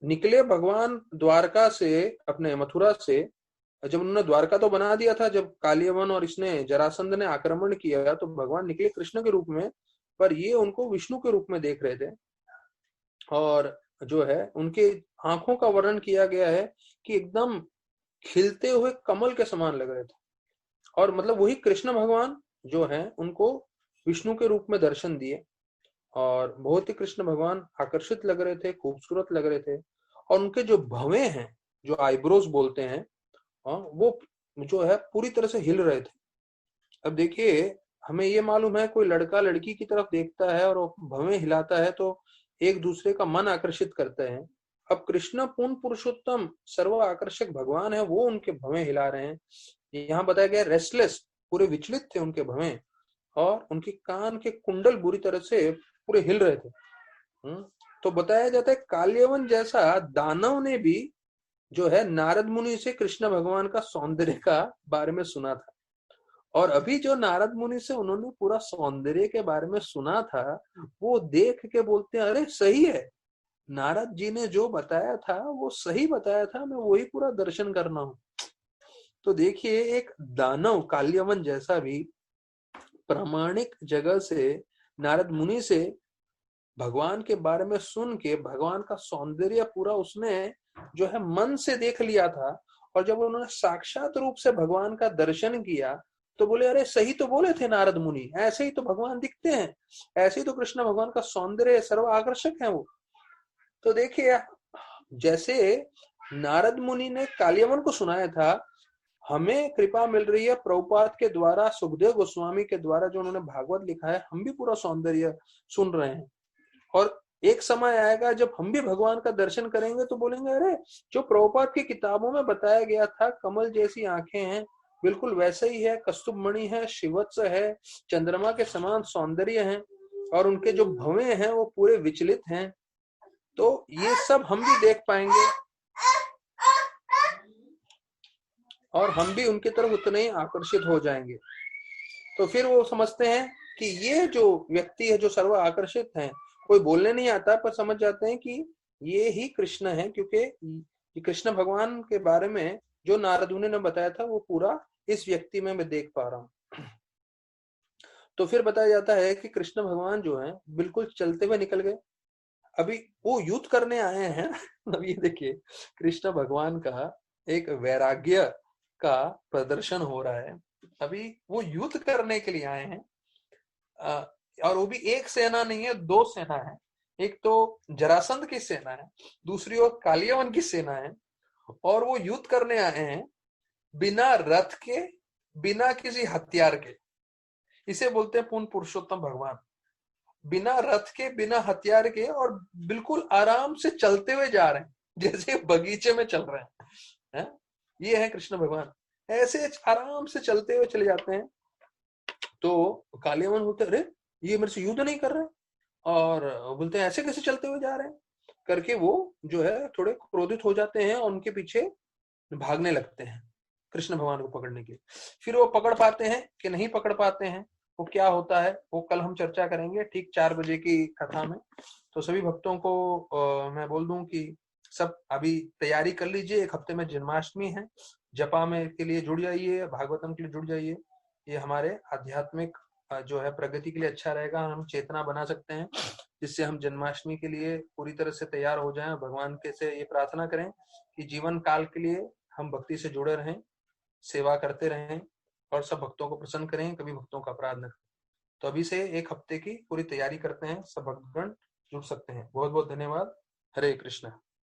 निकले भगवान द्वारका से, अपने मथुरा से, जब उन्होंने द्वारका तो बना दिया था, जब कालियवन और इसने जरासंध ने आक्रमण किया तो भगवान निकले कृष्ण के रूप में, पर ये उनको विष्णु के रूप में देख रहे थे। और जो है उनके आंखों का वर्णन किया गया है कि एकदम खिलते हुए कमल के समान लग रहे थे। और मतलब वही कृष्ण भगवान जो है उनको विष्णु के रूप में दर्शन दिए और बहुत ही कृष्ण भगवान आकर्षित लग रहे थे, खूबसूरत लग रहे थे। और उनके जो भवें हैं, जो आईब्रोज बोलते हैं, वो जो है पूरी तरह से हिल रहे थे। अब देखिए, हमें ये मालूम है कोई लड़का लड़की की तरफ देखता है और भवें हिलाता है तो एक दूसरे का मन आकर्षित करते हैं। अब कृष्ण पूर्ण पुरुषोत्तम सर्व आकर्षक भगवान है, वो उनके भवें हिला रहे हैं। यहाँ बताया गया रेस्टलेस, पूरे विचलित थे उनके भवें और उनके कान के कुंडल बुरी तरह से पूरे हिल रहे थे। तो बताया जाता है काल्यवन जैसा दानव ने भी जो है नारद मुनि से कृष्ण भगवान का सौंदर्य का बारे में सुना था। और अभी जो नारद मुनि से उन्होंने पूरा सौंदर्य के बारे में सुना था, वो देख के बोलते हैं अरे सही है, नारद जी ने जो बताया था वो सही बताया था, मैं वही पूरा दर्शन करना हूं। तो देखिए, एक दानव काल्यवन जैसा भी प्रामाणिक जगह से नारद मुनि से भगवान के बारे में सुन के भगवान का सौंदर्य पूरा उसने जो है मन से देख लिया था। और जब उन्होंने साक्षात रूप से भगवान का दर्शन किया तो बोले अरे सही तो बोले थे नारद मुनि, ऐसे ही तो भगवान दिखते हैं, ऐसे ही तो कृष्ण भगवान का सौंदर्य सर्व आकर्षक है वो। तो देखिए, जैसे नारद मुनि ने कालियवन को सुनाया था, हमें कृपा मिल रही है प्रभुपाद के द्वारा, सुखदेव गोस्वामी के द्वारा जो उन्होंने भागवत लिखा है, हम भी पूरा सौंदर्य सुन रहे हैं। और एक समय आएगा जब हम भी भगवान का दर्शन करेंगे तो बोलेंगे अरे जो प्रभुपाद की किताबों में बताया गया था, कमल जैसी आंखें हैं, बिल्कुल वैसे ही है, कस्तूभ मणि है, शिवत्स है, चंद्रमा के समान सौंदर्य है और उनके जो भवें हैं वो पूरे विचलित हैं। तो ये सब हम भी देख पाएंगे और हम भी उनकी तरफ उतने ही आकर्षित हो जाएंगे। तो फिर वो समझते हैं कि ये जो व्यक्ति है जो सर्व आकर्षित है, कोई बोलने नहीं आता पर समझ जाते हैं कि ये ही कृष्ण है, क्योंकि कृष्ण भगवान के बारे में जो नारद मुनि ने बताया था वो पूरा इस व्यक्ति में मैं देख पा रहा हूं। तो फिर बताया जाता है कि कृष्ण भगवान जो है बिल्कुल चलते हुए निकल गए। अभी वो युद्ध करने आए हैं। अब ये देखिए, कृष्ण भगवान का एक वैराग्य का प्रदर्शन हो रहा है। अभी वो युद्ध करने के लिए आए हैं और वो भी एक सेना नहीं है, दो सेना है। एक तो जरासंध की सेना है, दूसरी ओर कालियवन की सेना है, और वो युद्ध करने आए हैं बिना रथ के, बिना किसी हथियार के। इसे बोलते हैं पूर्ण पुरुषोत्तम भगवान। बिना रथ के, बिना हथियार के, और बिल्कुल आराम से चलते हुए जा रहे हैं, जैसे बगीचे में चल रहे हैं। ये है कृष्ण भगवान, ऐसे आराम से चलते हुए चले जाते हैं। तो कालियावन बोलते अरे ये मेरे से युद्ध नहीं कर रहे, और बोलते हैं ऐसे कैसे चलते हुए जा रहे हैं करके वो जो है थोड़े क्रोधित हो जाते हैं और उनके पीछे भागने लगते हैं कृष्ण भगवान को पकड़ने के लिए। फिर वो पकड़ पाते हैं कि नहीं पकड़ पाते हैं, वो क्या होता है वो कल हम चर्चा करेंगे ठीक 4 बजे की कथा में। तो सभी भक्तों को मैं बोल दूं कि सब अभी तैयारी कर लीजिए, एक हफ्ते में जन्माष्टमी है, जपा में के लिए जुड़ जाइए, भागवतम के लिए जुड़ जाइए। ये हमारे आध्यात्मिक जो है प्रगति के लिए अच्छा रहेगा, हम चेतना बना सकते हैं जिससे हम जन्माष्टमी के लिए पूरी तरह से तैयार हो जाएं। भगवान के से ये प्रार्थना करें कि जीवन काल के लिए हम भक्ति से जुड़े रहें, सेवा करते रहें और सब भक्तों को प्रसन्न करें, कभी भक्तों का अपराध न करें। तो अभी से एक हफ्ते की पूरी तैयारी करते हैं, सब भक्तगण जुड़ सकते हैं। बहुत बहुत धन्यवाद। हरे कृष्ण।